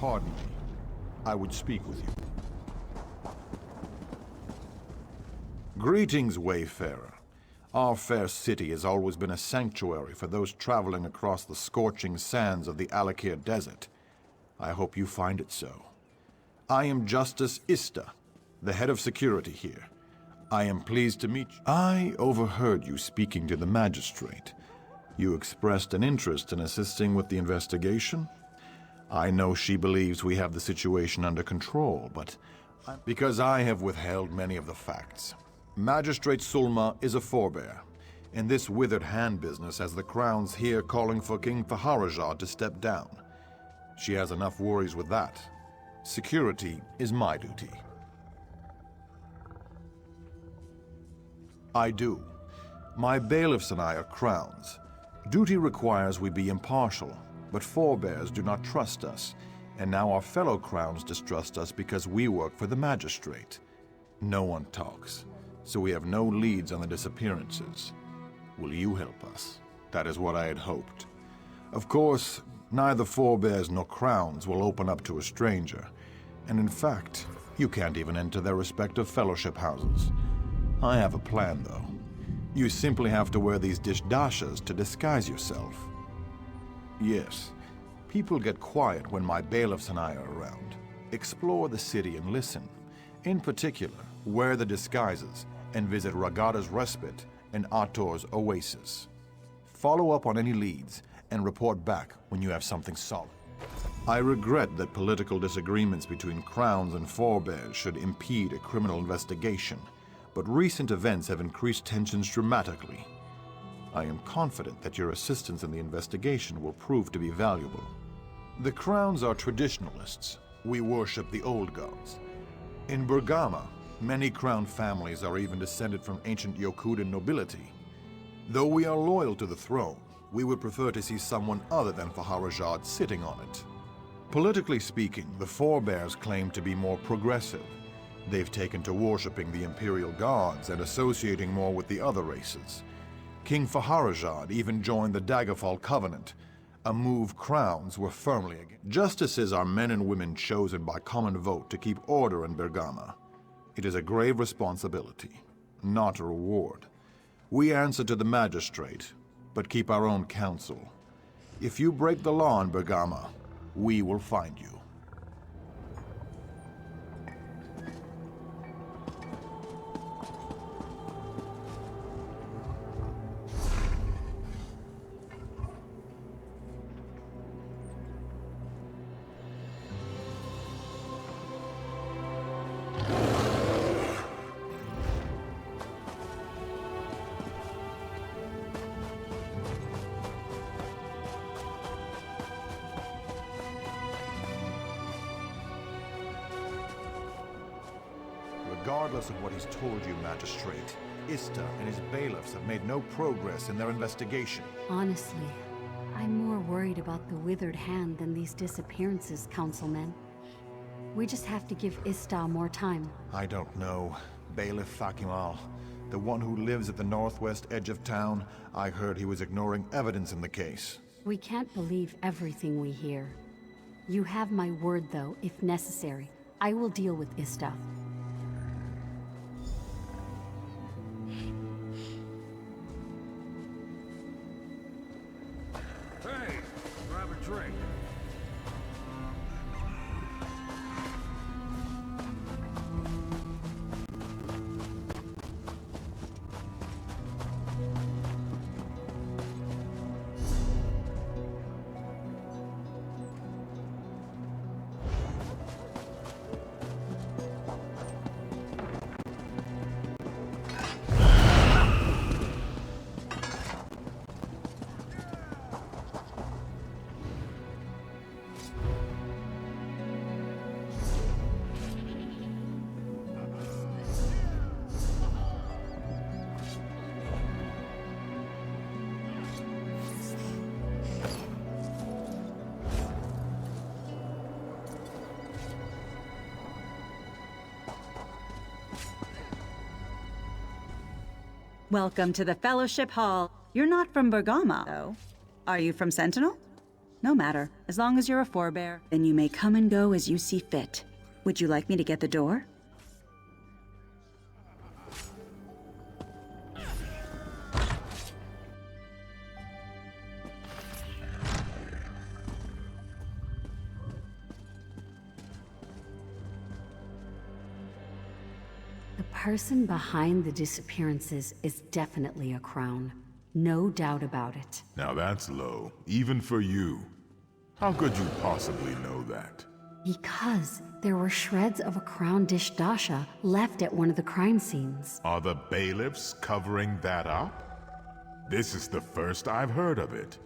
Pardon me. I would speak with you. Greetings, wayfarer. Our fair city has always been a sanctuary for those traveling across the scorching sands of the Alakir Desert. I hope you find it so. I am Justice Ista, the head of security here. I am pleased to meet you. I overheard you speaking to the magistrate. You expressed an interest in assisting with the investigation? I know she believes we have the situation under control, but because I have withheld many of the facts. Magistrate Sulma is a forebear. In this withered hand business has the Crown's here calling for King Faharajah to step down. She has enough worries with that. Security is my duty. I do. My bailiffs and I are Crowns. Duty requires we be impartial. But forebears do not trust us, and now our fellow Crowns distrust us because we work for the magistrate. No one talks, so we have no leads on the disappearances. Will you help us? That is what I had hoped. Of course, neither forebears nor Crowns will open up to a stranger, and in fact, you can't even enter their respective fellowship houses. I have a plan, though. You simply have to wear these dishdashas to disguise yourself. Yes, people get quiet when my bailiffs and I are around. Explore the city and listen. In particular, wear the disguises and visit Ragada's Respite and Ator's Oasis. Follow up on any leads and report back when you have something solid. I regret that political disagreements between Crowns and forebears should impede a criminal investigation, but recent events have increased tensions dramatically. I am confident that your assistance in the investigation will prove to be valuable. The Crowns are traditionalists. We worship the old gods. In Bergama, many Crown families are even descended from ancient Yokudan nobility. Though we are loyal to the throne, we would prefer to see someone other than Faharajah sitting on it. Politically speaking, the forebears claim to be more progressive. They've taken to worshipping the imperial gods and associating more with the other races. King Faharajah even joined the Daggerfall Covenant, a move crowns were firmly against. Justices are men and women chosen by common vote to keep order in Bергama. It is a grave responsibility, not a reward. We answer to the magistrate, but keep our own counsel. If you break the law in Bергama, we will find you. Regardless of what he's told you, Magistrate, Ista and his bailiffs have made no progress in their investigation. Honestly, I'm more worried about the withered hand than these disappearances, Councilman. We just have to give Ista more time. I don't know. Bailiff Fakimal, the one who lives at the northwest edge of town, I heard he was ignoring evidence in the case. We can't believe everything we hear. You have my word, though, if necessary. I will deal with Ista. Hey, grab a drink. Welcome to the Fellowship Hall. You're not from Bergama, though. Are you from Sentinel? No matter. As long as you're a forebear, then you may come and go as you see fit. Would you like me to get the door? The person behind the disappearances is definitely a crown. No doubt about it. Now that's low, even for you. How could you possibly know that? Because there were shreds of a crown dish dasha left at one of the crime scenes. Are the bailiffs covering that up? This is the first I've heard of it.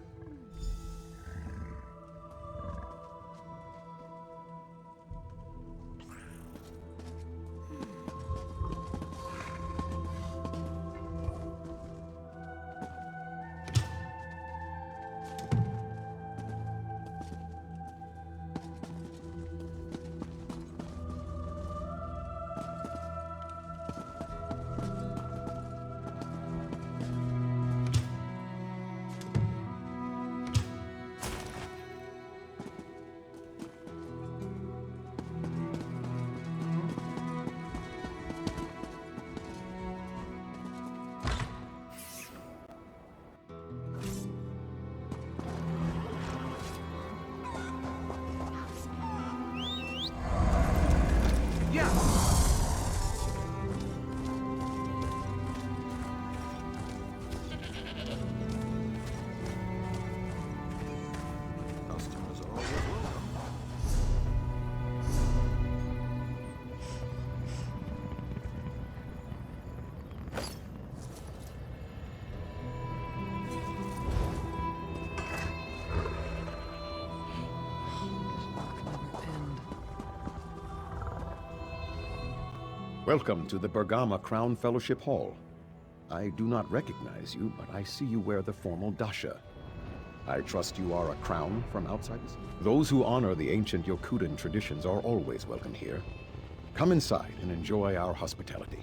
Welcome to the Bergama Crown Fellowship Hall. I do not recognize you, but I see you wear the formal dasha. I trust you are a crown from outside the city. Those who honor the ancient Yokudan traditions are always welcome here. Come inside and enjoy our hospitality.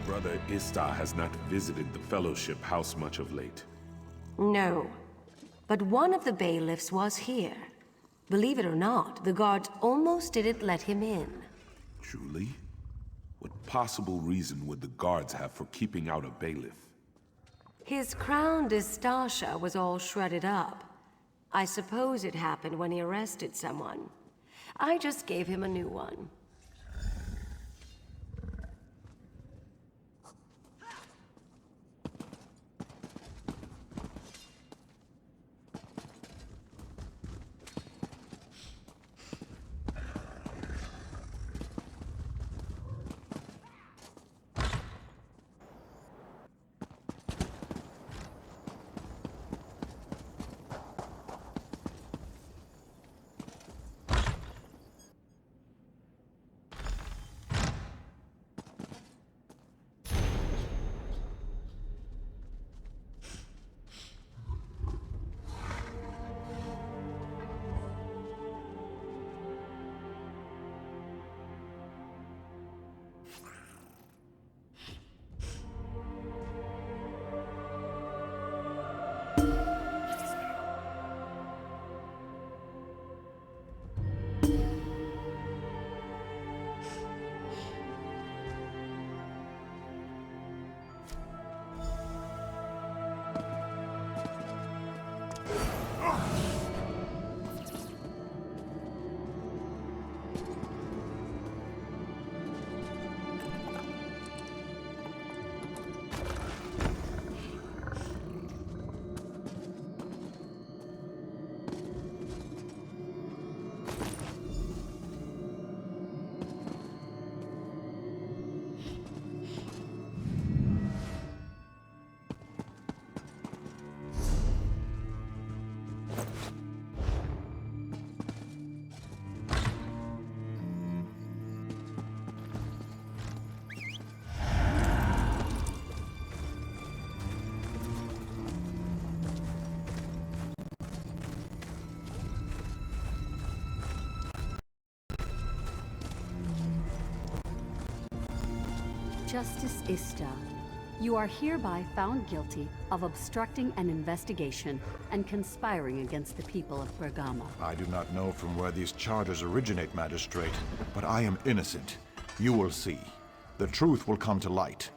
brother Istar has not visited the Fellowship house much of late. No, but one of the bailiffs was here. Believe it or not, the guards almost didn't let him in. Truly? What possible reason would the guards have for keeping out a bailiff? His crown d'Estasha was all shredded up. I suppose it happened when he arrested someone. I just gave him a new one. Justice Ista, you are hereby found guilty of obstructing an investigation and conspiring against the people of Bergama. I do not know from where these charges originate, Magistrate, but I am innocent. You will see. The truth will come to light.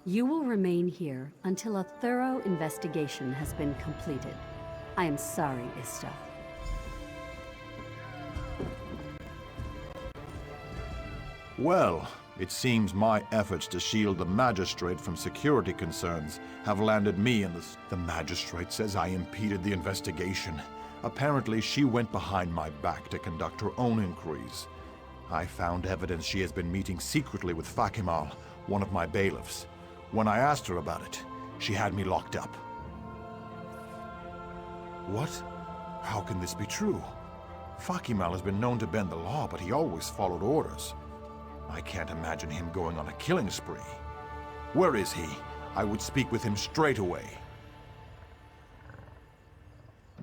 You will remain here until a thorough investigation has been completed. I am sorry, Ista. Well, it seems my efforts to shield the Magistrate from security concerns have landed me in the Magistrate says I impeded the investigation. Apparently, she went behind my back to conduct her own inquiries. I found evidence she has been meeting secretly with Fakimal, one of my bailiffs. When I asked her about it, she had me locked up. What? How can this be true? Fakimal has been known to bend the law, but he always followed orders. I can't imagine him going on a killing spree. Where is he? I would speak with him straight away.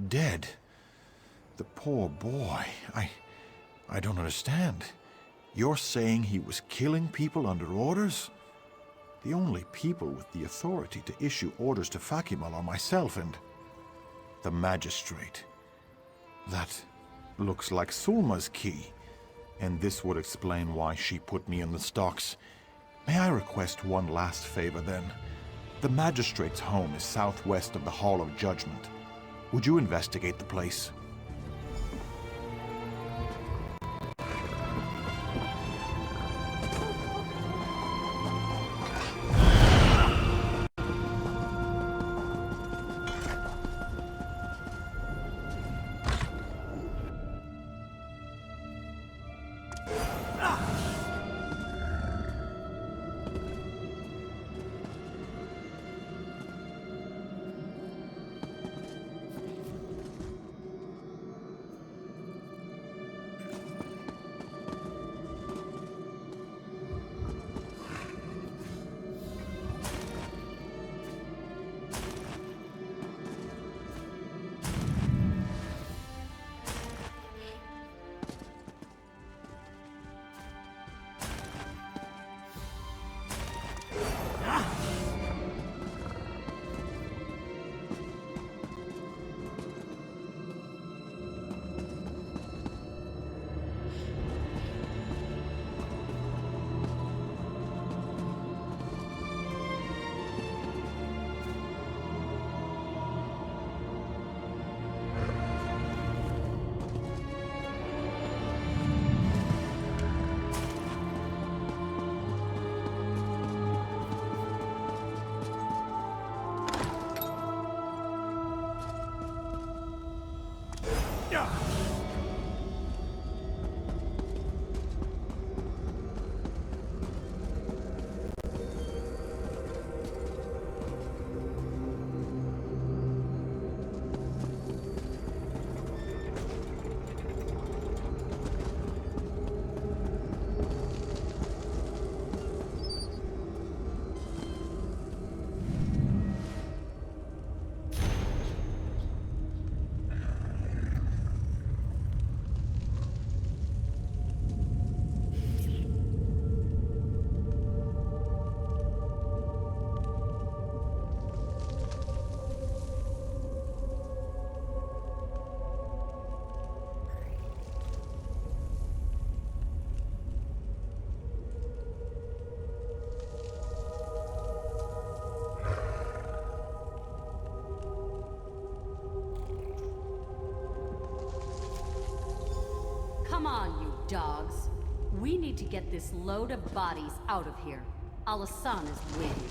Dead? The poor boy. I don't understand. You're saying he was killing people under orders? The only people with the authority to issue orders to Fakimal are myself and the Magistrate. That looks like Sulma's key. And this would explain why she put me in the stocks. May I request one last favor, then? The Magistrate's home is southwest of the Hall of Judgment. Would you investigate the place? Come on, you dogs. We need to get this load of bodies out of here. Al-Hassan is waiting.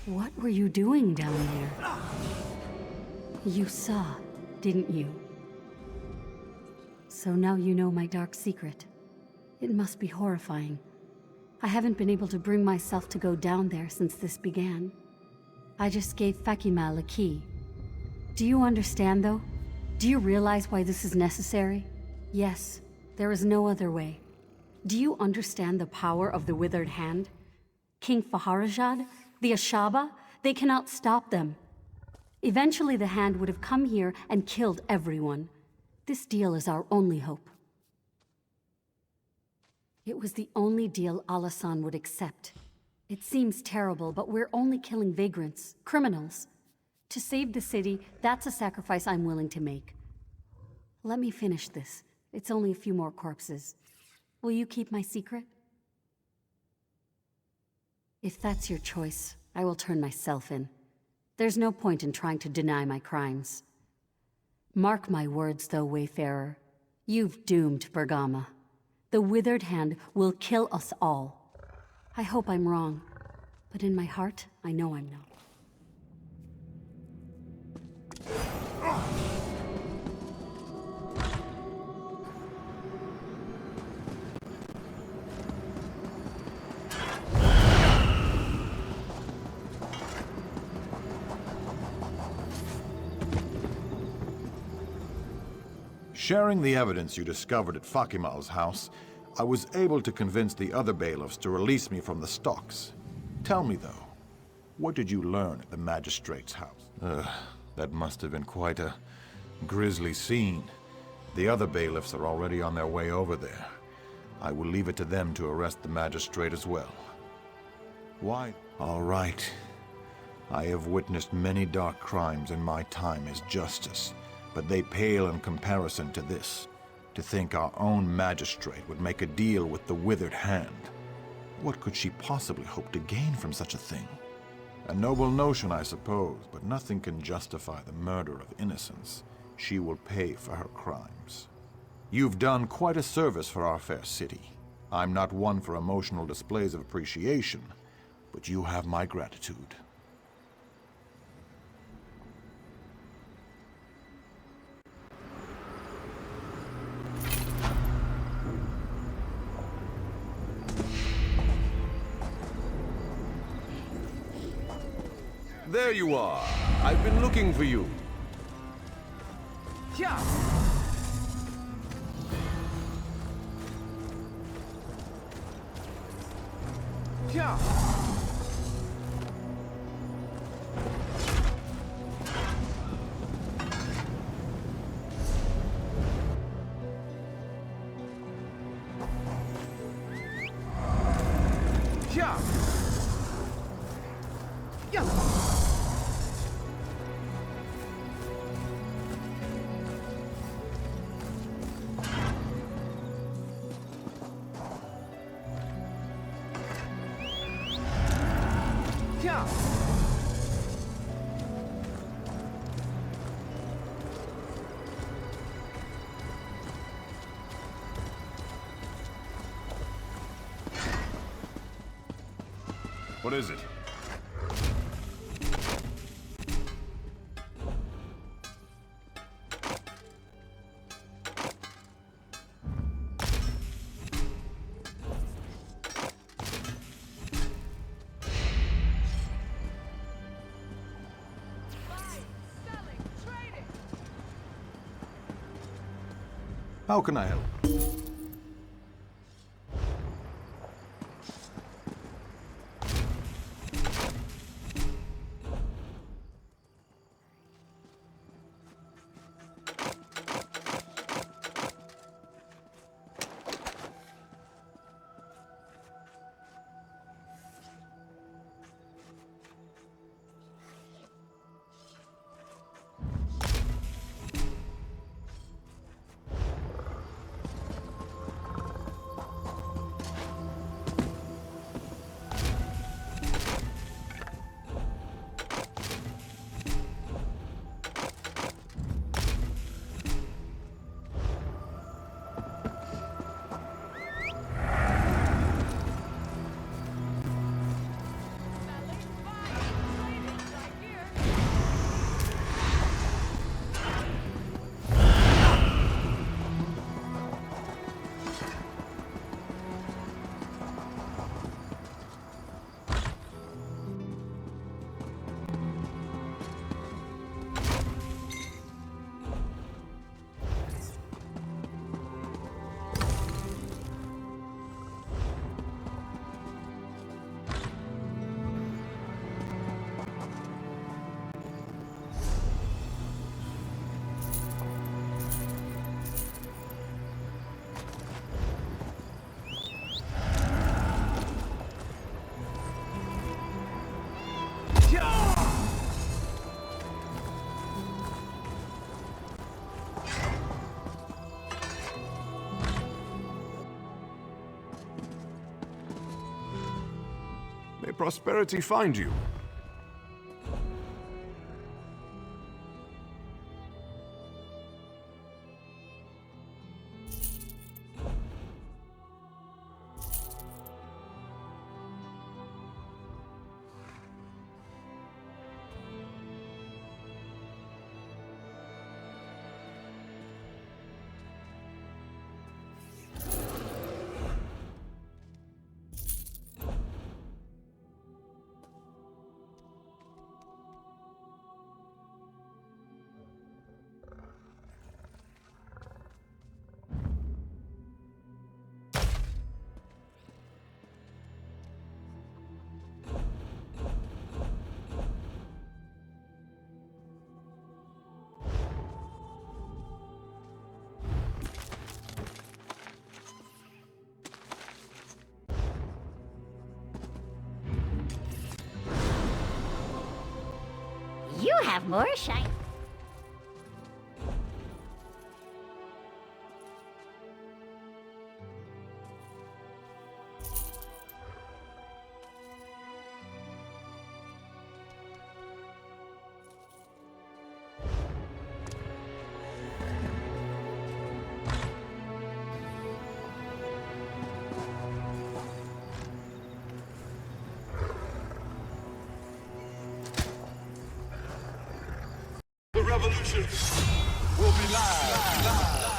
What were you doing down there? You saw, didn't you? So now you know my dark secret. It must be horrifying. I haven't been able to bring myself to go down there since this began. I just gave Fakimal a key. Do you understand, though? Do you realize why this is necessary? Yes, there is no other way. Do you understand the power of the Withered Hand? King Faharajad? The Ashaba? They cannot stop them. Eventually the Hand would have come here and killed everyone. This deal is our only hope. It was the only deal Al-Hassan would accept. It seems terrible, but we're only killing vagrants, criminals. To save the city, that's a sacrifice I'm willing to make. Let me finish this. It's only a few more corpses. Will you keep my secret? If that's your choice, I will turn myself in. There's no point in trying to deny my crimes. Mark my words, though, Wayfarer. You've doomed Bергama. The Withered Hand will kill us all. I hope I'm wrong, but in my heart, I know I'm not. Sharing the evidence you discovered at Fakimal's house, I was able to convince the other bailiffs to release me from the stocks. Tell me, though, what did you learn at the magistrate's house? That must have been quite a grisly scene. The other bailiffs are already on their way over there. I will leave it to them to arrest the magistrate as well. Why? All right. I have witnessed many dark crimes in my time as justice, but they pale in comparison to this. To think our own magistrate would make a deal with the Withered Hand. What could she possibly hope to gain from such a thing? A noble notion, I suppose, but nothing can justify the murder of innocents. She will pay for her crimes. You've done quite a service for our fair city. I'm not one for emotional displays of appreciation, but you have my gratitude. There you are. I've been looking for you. Yeah. Yeah. Yeah. Yeah. What is it? How can I help? May prosperity find you. You have more shine. The revolution will be live.